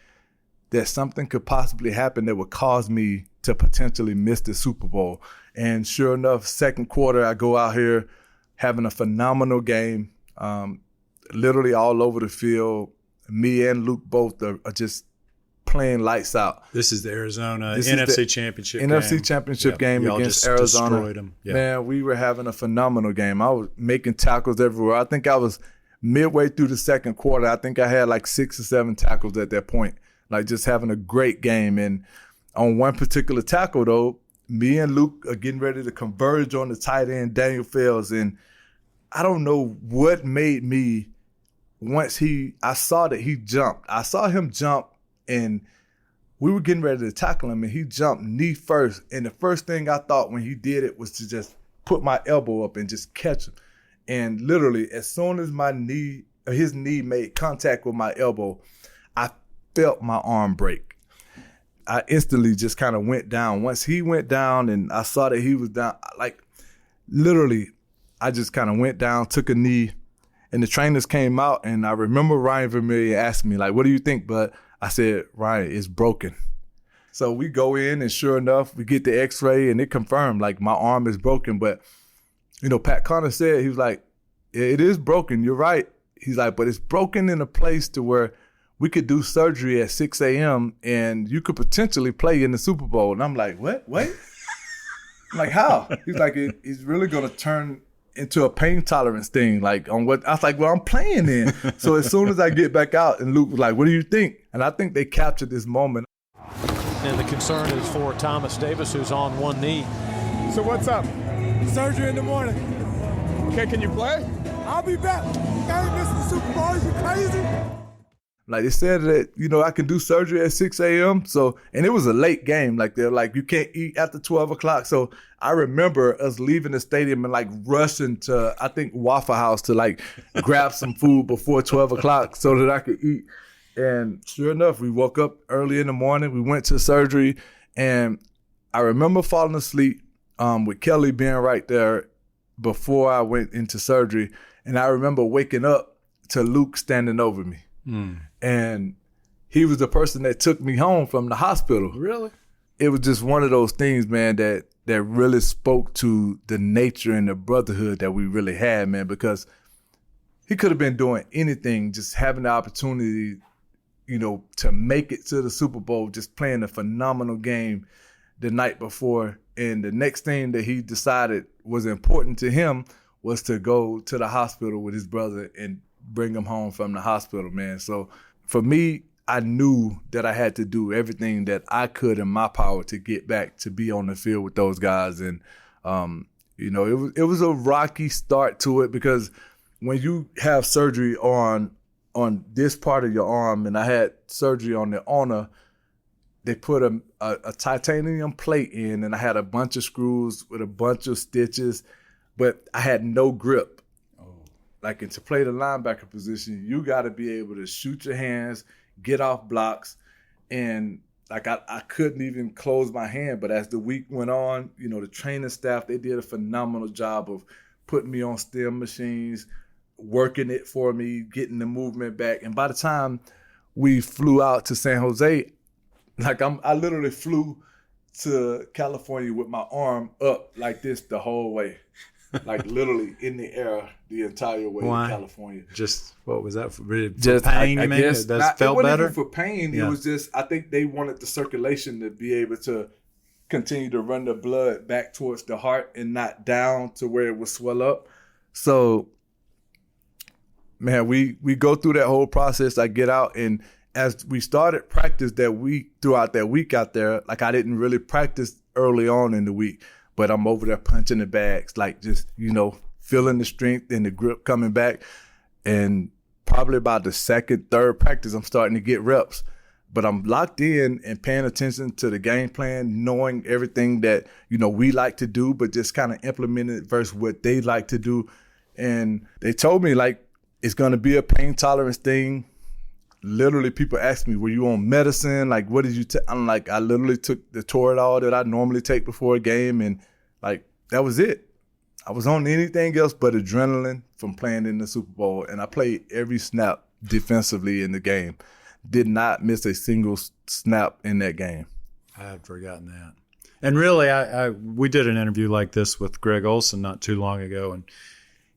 that something could possibly happen that would cause me to potentially miss the Super Bowl. And sure enough, second quarter, I go out here having a phenomenal game, literally all over the field. Me and Luke both are just playing lights out. This is the Arizona NFC Championship game. NFC Championship game Y'all against just Arizona. Destroyed them. Yep. Man, we were having a phenomenal game. I was making tackles everywhere. I think I was midway through the second quarter. I think I had like 6 or 7 tackles at that point, like just having a great game. And on one particular tackle, though, me and Luke are getting ready to converge on the tight end, Daniel Fells. And I don't know what made me, I saw that he jumped. I saw him jump, and we were getting ready to tackle him, and he jumped knee first. And the first thing I thought when he did it was to just put my elbow up and just catch him. And literally, as soon as his knee made contact with my elbow, I felt my arm break. I instantly just kind of went down. Once he went down and I saw that he was down, like literally, I just kind of went down, took a knee, and the trainers came out, and I remember Ryan Vermillion asked me, like, what do you think, bud? I said, Ryan, it's broken. So we go in, and sure enough, we get the x-ray, and it confirmed, like, my arm is broken. But, you know, Pat Connor said, he was like, it is broken, you're right. He's like, but it's broken in a place to where we could do surgery at 6 a.m. and you could potentially play in the Super Bowl. And I'm like, what? Wait? I'm like, how? He's like, it's really going to turn into a pain tolerance thing. Like, on what? I was like, well, I'm playing then. So as soon as I get back out, and Luke was like, what do you think? And I think they captured this moment. And the concern is for Thomas Davis, who's on one knee. So what's up? Surgery in the morning. Okay, can you play? I'll be back. I ain't missing the Super Bowl. You crazy? Like, they said that, you know, I can do surgery at 6 a.m. So, and it was a late game. Like, they're like, you can't eat after 12 o'clock. So I remember us leaving the stadium and like rushing to, I think, Waffle House to like grab some food before 12 o'clock so that I could eat. And sure enough, we woke up early in the morning. We went to surgery, and I remember falling asleep with Kelly being right there before I went into surgery. And I remember waking up to Luke standing over me. And he was the person that took me home from the hospital. Really? It was just one of those things, man, that really spoke to the nature and the brotherhood that we really had, man, because he could have been doing anything, just having the opportunity, you know, to make it to the Super Bowl, just playing a phenomenal game the night before. And the next thing that he decided was important to him was to go to the hospital with his brother and bring him home from the hospital, man. So for me, I knew that I had to do everything that I could in my power to get back to be on the field with those guys. And, you know, it was a rocky start to it, because when you have surgery on this part of your arm, and I had surgery on the ulna, they put a titanium plate in, and I had a bunch of screws with a bunch of stitches, but I had no grip. Like, and to play the linebacker position, you got to be able to shoot your hands, get off blocks. And like, I couldn't even close my hand. But as the week went on, you know, the training staff, they did a phenomenal job of putting me on stem machines, working it for me, getting the movement back. And by the time we flew out to San Jose, like, I literally flew to California with my arm up like this the whole way. Like, literally in the air the entire way to California. Just, what was that? For pain, I guess, that felt it wasn't better? Even for pain. Yeah. It was just, I think they wanted the circulation to be able to continue to run the blood back towards the heart and not down to where it would swell up. So, man, we go through that whole process. I get out, and as we started practice throughout that week out there, like, I didn't really practice early on in the week. But I'm over there punching the bags, like, just, you know, feeling the strength and the grip coming back. And probably about the second, third practice, I'm starting to get reps. But I'm locked in and paying attention to the game plan, knowing everything that, you know, we like to do, but just kind of implementing it versus what they like to do. And they told me, like, it's going to be a pain tolerance thing. Literally, people ask me, were you on medicine? Like, what did you take? I'm like, I literally took the Toradol that I normally take before a game, and, like, that was it. I was on anything else but adrenaline from playing in the Super Bowl, and I played every snap defensively in the game. Did not miss a single snap in that game. I had forgotten that. And really, we did an interview like this with Greg Olson not too long ago, and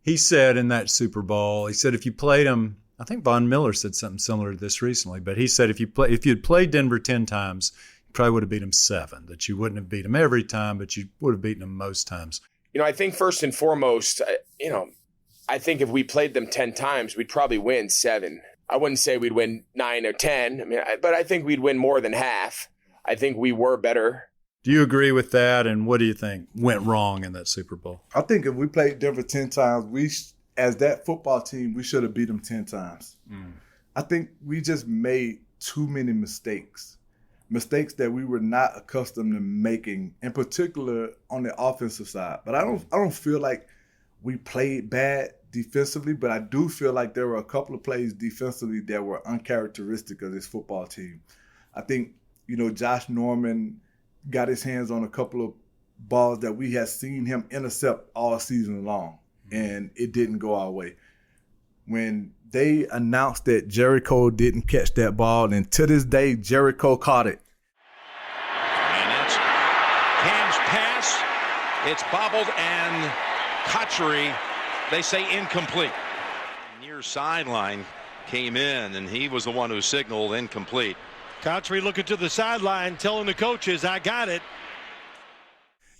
he said in that Super Bowl, he said if you played him I think Von Miller said something similar to this recently, but he said if you'd played Denver 10 times, you probably would have beat them 7, that you wouldn't have beat them every time, but you would have beaten them most times. I think first and foremost, I think if we played them 10 times, we'd probably win 7. I wouldn't say we'd win 9 or 10, but I think we'd win more than half. I think we were better. Do you agree with that, and what do you think went wrong in that Super Bowl? I think if we played Denver 10 times, as that football team, we should have beat them 10 times. I think we just made too many mistakes that we were not accustomed to making, in particular on the offensive side. But I don't feel like we played bad defensively, but I do feel like there were a couple of plays defensively that were uncharacteristic of this football team. I think, Josh Norman got his hands on a couple of balls that we had seen him intercept all season long, and it didn't go our way. When they announced that Jericho didn't catch that ball, and to this day, Jericho caught it. And that's Cam's pass. It's bobbled, and Kuechly, they say incomplete. Near sideline came in, and he was the one who signaled incomplete. Kuechly looking to the sideline, telling the coaches, I got it.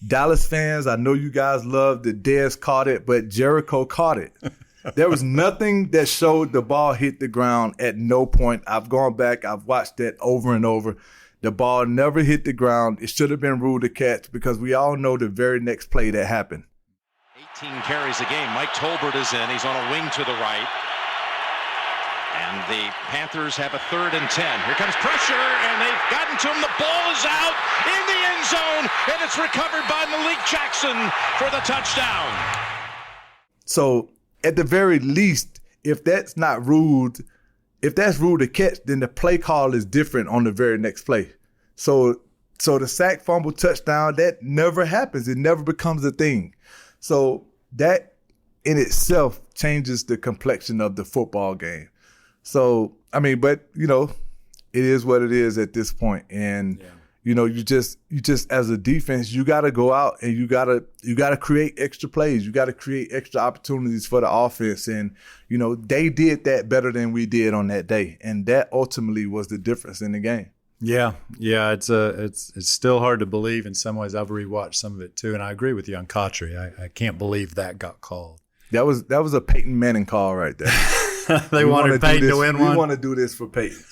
Dallas fans, I know you guys love that Dez caught it, but Jericho caught it. There was nothing that showed the ball hit the ground at no point. I've gone back, I've watched that over and over. The ball never hit the ground. It should have been ruled a catch because we all know the very next play that happened. 18 carries a game. Mike Tolbert is in. He's on a wing to the right. And the Panthers have a 3rd and 10. Here comes pressure, and they've gotten to him. The ball is out in the end zone, and it's recovered by Malik Jackson for the touchdown. So at the very least, if that's ruled a catch, then the play call is different on the very next play. So the sack, fumble, touchdown, that never happens. It never becomes a thing. So that in itself changes the complexion of the football game. So, but, it is what it is at this point. And, you just as a defense, you got to go out and you got to create extra plays. You got to create extra opportunities for the offense. And, they did that better than we did on that day. And that ultimately was the difference in the game. Yeah. It's still hard to believe in some ways. I've rewatched some of it too. And I agree with you on Kuechly. I can't believe that got called. That was a Payton Manning call right there. They wanted Payton to win one. We want to do this for Payton.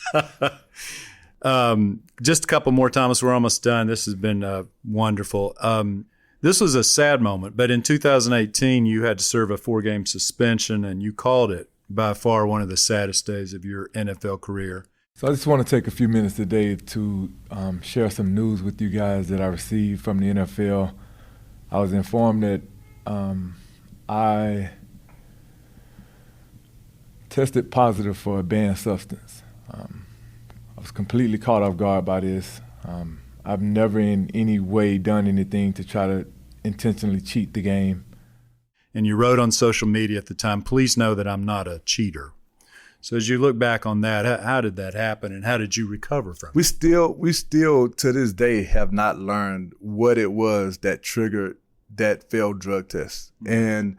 Just a couple more, Thomas. We're almost done. This has been wonderful. This was a sad moment, but in 2018, you had to serve a 4-game suspension, and you called it by far one of the saddest days of your NFL career. So I just want to take a few minutes today to share some news with you guys that I received from the NFL. I was informed that I tested positive for a banned substance. I was completely caught off guard by this. I've never in any way done anything to try to intentionally cheat the game. And you wrote on social media at the time, please know that I'm not a cheater. So as you look back on that, how did that happen and how did you recover from it? We still to this day have not learned what it was that triggered that failed drug test. And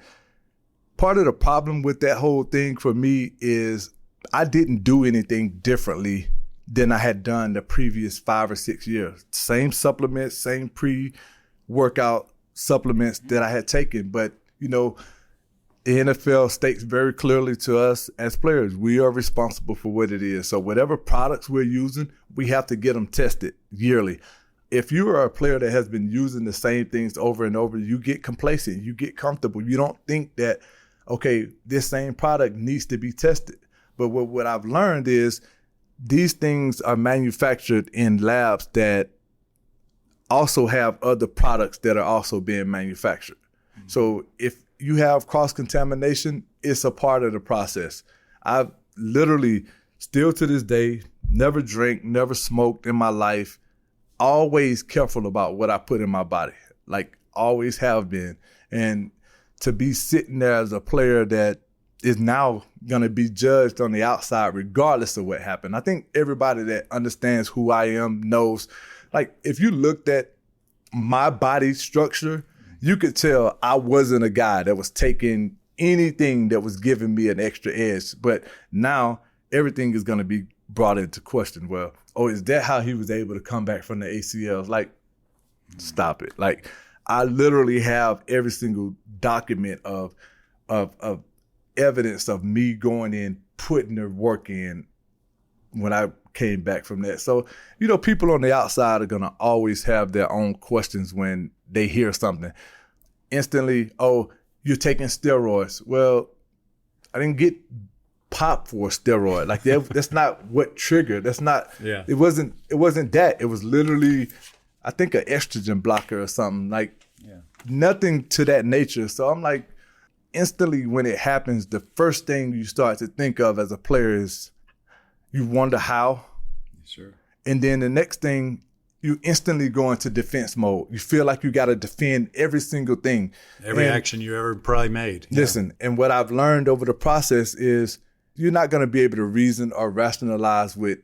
part of the problem with that whole thing for me is I didn't do anything differently than I had done the previous 5 or 6 years. Same supplements, same pre-workout supplements that I had taken. But, the NFL states very clearly to us as players, we are responsible for what it is. So whatever products we're using, we have to get them tested yearly. If you are a player that has been using the same things over and over, you get complacent, you get comfortable. You don't think that, okay, this same product needs to be tested. But what I've learned is these things are manufactured in labs that also have other products that are also being manufactured. Mm-hmm. So if you have cross-contamination, it's a part of the process. I've literally, still to this day, never drank, never smoked in my life, always careful about what I put in my body, like always have been. And to be sitting there as a player that is now going to be judged on the outside regardless of what happened. I think everybody that understands who I am knows, like if you looked at my body structure, you could tell I wasn't a guy that was taking anything that was giving me an extra edge. But now everything is going to be brought into question. Well, is that how he was able to come back from the ACLs? Like, stop it. Like, I literally have every single document of evidence of me going in, putting the work in when I came back from that. So, people on the outside are going to always have their own questions when they hear something. Instantly, you're taking steroids. Well, I didn't get popped for a steroid. Like, that's not what triggered. That's not, it wasn't that. It was literally, I think, an estrogen blocker or something. Like, nothing to that nature. So I'm like, instantly when it happens, the first thing you start to think of as a player is you wonder how. Sure. And then the next thing, you instantly go into defense mode. You feel like you got to defend every single thing. Every action you ever probably made. Listen, and what I've learned over the process is you're not going to be able to reason or rationalize with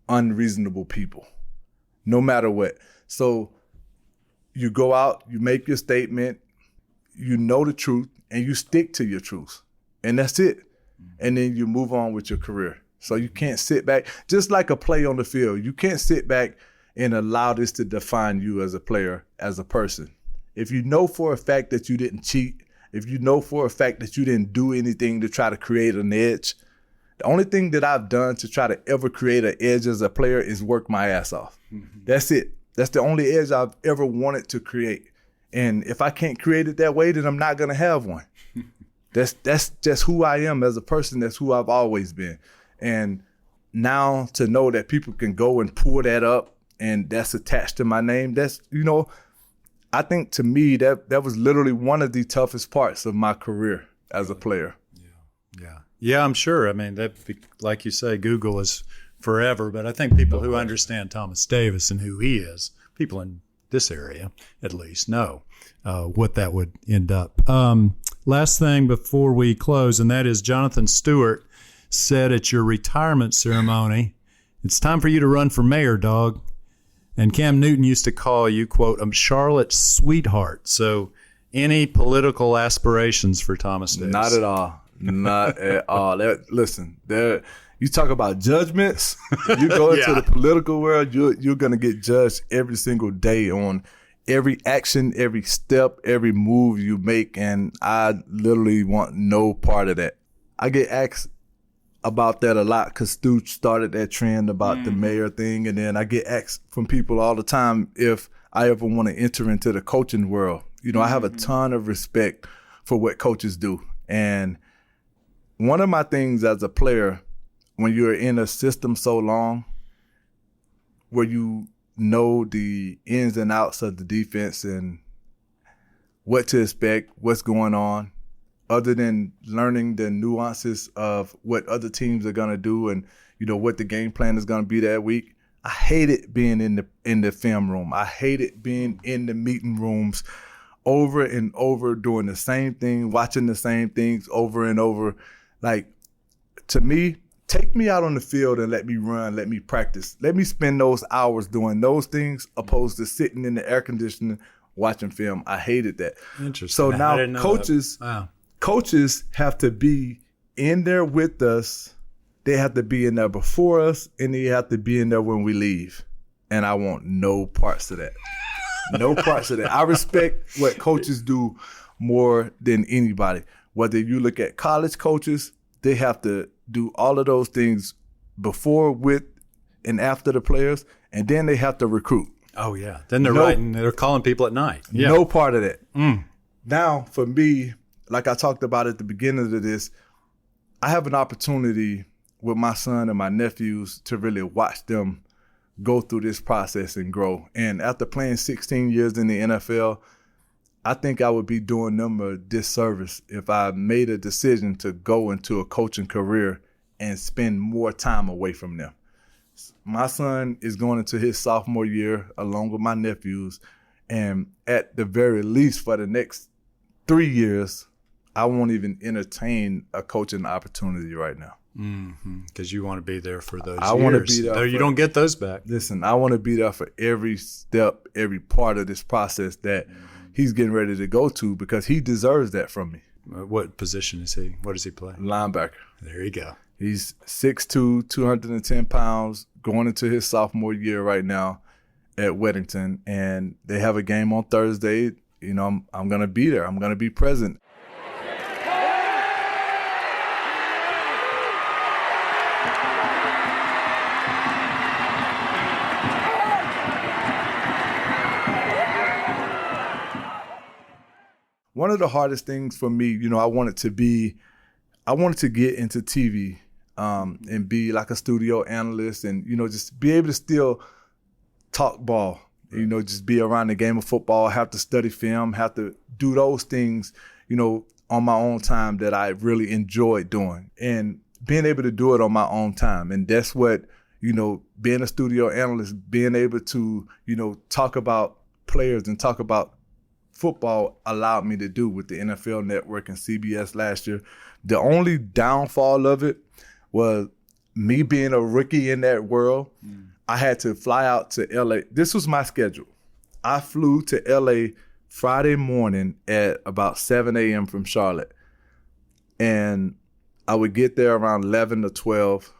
unreasonable people, no matter what. So you go out, you make your statement, you know the truth, and you stick to your truth. And that's it. And then you move on with your career. So you can't sit back, just like a play on the field. You can't sit back and allow this to define you as a player, as a person. If you know for a fact that you didn't cheat, if you know for a fact that you didn't do anything to try to create an edge, the only thing that I've done to try to ever create an edge as a player is work my ass off. Mm-hmm. That's it. That's the only edge I've ever wanted to create. And if I can't create it that way, then I'm not going to have one. That's just who I am as a person. That's who I've always been. And now to know that people can go and pull that up and that's attached to my name, that's, I think to me that was literally one of the toughest parts of my career as a player. Yeah, I'm sure. I mean, that, like you say, Google is forever, but I think people who understand Thomas Davis and who he is, people in this area at least, know what that would end up. Last thing before we close, and that is Jonathan Stewart said at your retirement ceremony, "It's time for you to run for mayor, dog." And Cam Newton used to call you, quote, "a Charlotte's sweetheart." So any political aspirations for Thomas Davis? Not at all. Not at all. Listen, you talk about judgments. You go into the political world, you're going to get judged every single day on every action, every step, every move you make, and I literally want no part of that. I get asked about that a lot because Stu started that trend about the mayor thing, and then I get asked from people all the time if I ever want to enter into the coaching world. I have a ton of respect for what coaches do, and one of my things as a player, when you're in a system so long where you know the ins and outs of the defense and what to expect, what's going on, other than learning the nuances of what other teams are going to do and, what the game plan is going to be that week, I hated being in the film room. I hated being in the meeting rooms over and over, doing the same thing, watching the same things over and over. Like, to me, take me out on the field and let me run, let me practice. Let me spend those hours doing those things opposed to sitting in the air conditioning watching film. I hated that. Interesting. So now coaches have to be in there with us. They have to be in there before us, and they have to be in there when we leave. And I want no parts of that. No parts of that. I respect what coaches do more than anybody. Whether you look at college coaches, they have to do all of those things before, with, and after the players, and then they have to recruit. Oh, yeah. Then they're calling people at night. Yeah. No part of that. Now, for me, like I talked about at the beginning of this, I have an opportunity with my son and my nephews to really watch them go through this process and grow. And after playing 16 years in the NFL, I think I would be doing them a disservice if I made a decision to go into a coaching career and spend more time away from them. My son is going into his sophomore year along with my nephews, and at the very least for the next 3 years, I won't even entertain a coaching opportunity right now. Because you want to be there for those years. I want to be there. You don't get those back. Listen, I want to be there for every step, every part of this process that he's getting ready to go to, because he deserves that from me. What position is he? What does he play? Linebacker. There you go. He's 6'2", 210 pounds, going into his sophomore year right now at Weddington. And they have a game on Thursday. You know, I'm going to be there. I'm going to be present. One of the hardest things for me, you know, I wanted to get into TV and be like a studio analyst and, you know, just be able to still talk ball, you know, just be around the game of football, have to study film, have to do those things, you know, on my own time that I really enjoyed doing and being able to do it on my own time. And that's what, you know, being a studio analyst, being able to, you know, talk about players and talk about football allowed me to do with the NFL Network and CBS last year. The only downfall of it was me being a rookie in that world. I had to fly out to LA. This was my schedule. I flew to LA Friday morning at about 7 a.m. from Charlotte. And I would get there around 11 or 12,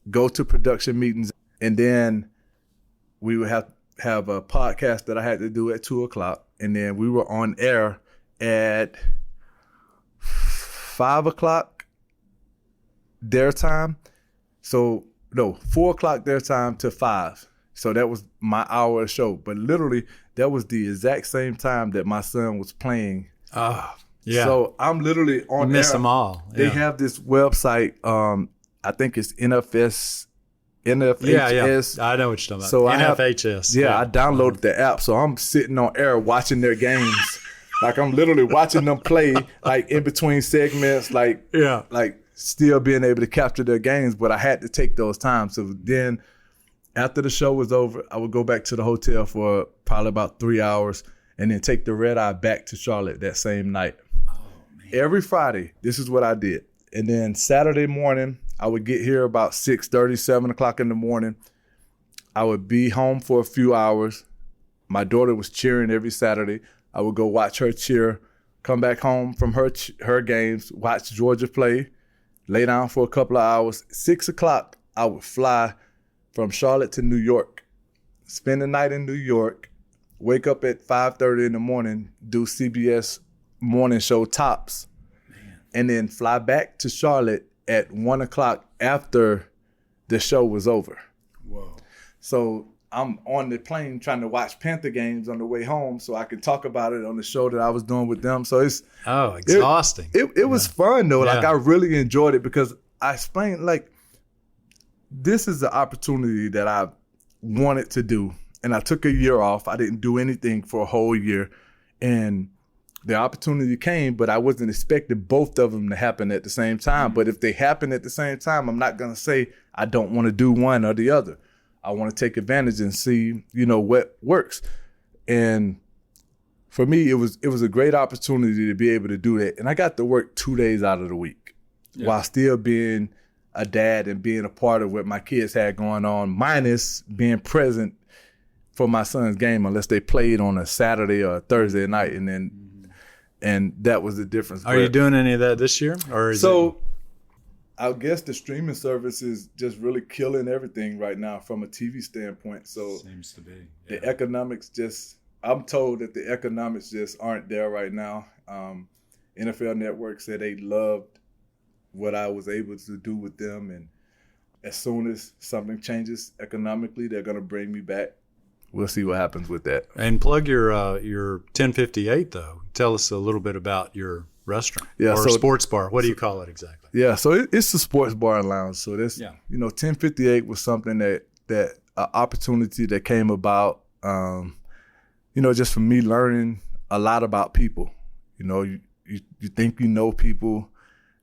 go to production meetings, and then we would have a podcast that I had to do at 2 o'clock. And then we were on air at 5 o'clock their time. So, no, 4 o'clock their time to 5. So that was my hour of show. But literally, that was the exact same time that my son was playing. Oh, yeah. So I'm literally on you miss air. them all. Yeah. They have this website, I think it's NFHS. Yeah, I know what you're talking about. So NFHS. I downloaded the app. So I'm sitting on air watching their games. Like I'm literally watching them play, like in between segments, like still being able to capture their games. But I had to take those times. So then after the show was over, I would go back to the hotel for probably about 3 hours and then take the red eye back to Charlotte that same night. Oh, man. Every Friday, this is what I did. And then Saturday morning, I would get here about 6:30, 7 o'clock in the morning. I would be home for a few hours. My daughter was cheering every Saturday. I would go watch her cheer, come back home from her games, watch Georgia play, lay down for a couple of hours. 6 o'clock, I would fly from Charlotte to New York, spend the night in New York, wake up at 5:30 in the morning, do CBS morning show Tops, and then fly back to Charlotte at 1 o'clock after the show was over. Whoa. So I'm on the plane trying to watch Panther games on the way home so I could talk about it on the show that I was doing with them. So it's exhausting. It was fun though. Yeah. Like I really enjoyed it because I explained like this is the opportunity that I wanted to do. And I took a year off. I didn't do anything for a whole year. And the opportunity came, but I wasn't expecting both of them to happen at the same time. Mm-hmm. But if they happen at the same time, I'm not going to say I don't want to do one or the other. I want to take advantage and see, you know, what works. And for me, it was a great opportunity to be able to do that. And I got to work 2 days out of the week while still being a dad and being a part of what my kids had going on, minus being present for my son's game unless they played on a Saturday or a Thursday night. And then and that was the difference. Are you doing any of that this year? Or I guess the streaming service is just really killing everything right now from a TV standpoint. So seems to be. Yeah. The economics I'm told that the economics just aren't there right now. NFL Network said they loved what I was able to do with them. And as soon as something changes economically, they're going to bring me back. We'll see what happens with that. And plug your 1058 though. Tell us a little bit about your restaurant or sports bar. What do you call it exactly? Yeah, so it's a sports bar and lounge. So this, 1058 was something that an opportunity that came about, just from me learning a lot about people. You know, you think you know people,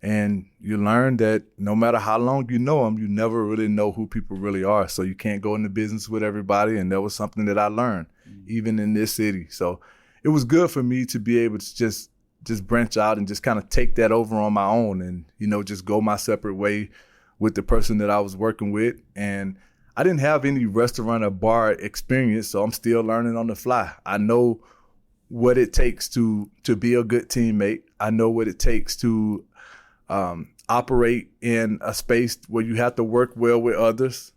and you learn that no matter how long you know them, you never really know who people really are. So you can't go into business with everybody, and that was something that I learned, even in this city. So it was good for me to be able to just branch out and just kind of take that over on my own and, just go my separate way with the person that I was working with. And I didn't have any restaurant or bar experience, so I'm still learning on the fly. I know what it takes to be a good teammate. I know what it takes to operate in a space where you have to work well with others,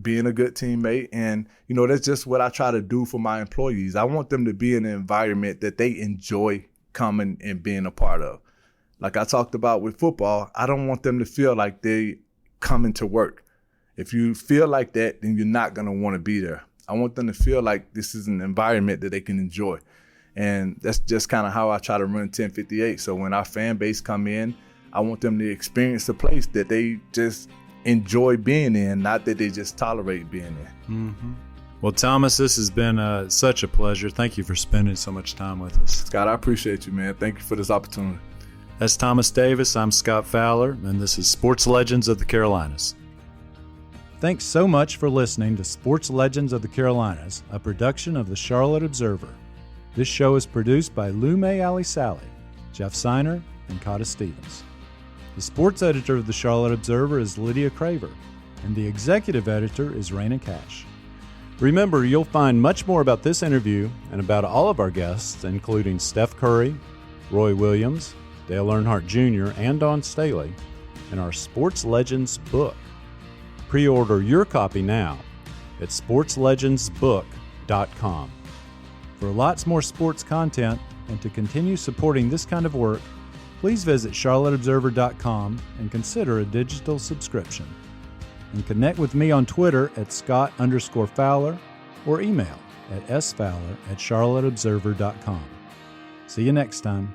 being a good teammate. And, that's just what I try to do for my employees. I want them to be in an environment that they enjoy coming and being a part of. Like I talked about with football, I don't want them to feel like they coming to work. If you feel like that, then you're not going to want to be there. I want them to feel like this is an environment that they can enjoy. And that's just kind of how I try to run 1058. So when our fan base come in, I want them to experience a place that they just enjoy being in, not that they just tolerate being in. Mm-hmm. Well, Thomas, this has been such a pleasure. Thank you for spending so much time with us. Scott, I appreciate you, man. Thank you for this opportunity. That's Thomas Davis. I'm Scott Fowler, and this is Sports Legends of the Carolinas. Thanks so much for listening to Sports Legends of the Carolinas, a production of the Charlotte Observer. This show is produced by Lume Ali Sally, Jeff Seiner, and Cotta Stevens. The sports editor of the Charlotte Observer is Lydia Craver, and the executive editor is Raina Cash. Remember, you'll find much more about this interview and about all of our guests, including Steph Curry, Roy Williams, Dale Earnhardt Jr., and Don Staley, in our Sports Legends book. Pre-order your copy now at sportslegendsbook.com. For lots more sports content and to continue supporting this kind of work, please visit charlotteobserver.com and consider a digital subscription. And connect with me on Twitter at Scott_Fowler or email at sfowler@charlotteobserver.com. See you next time.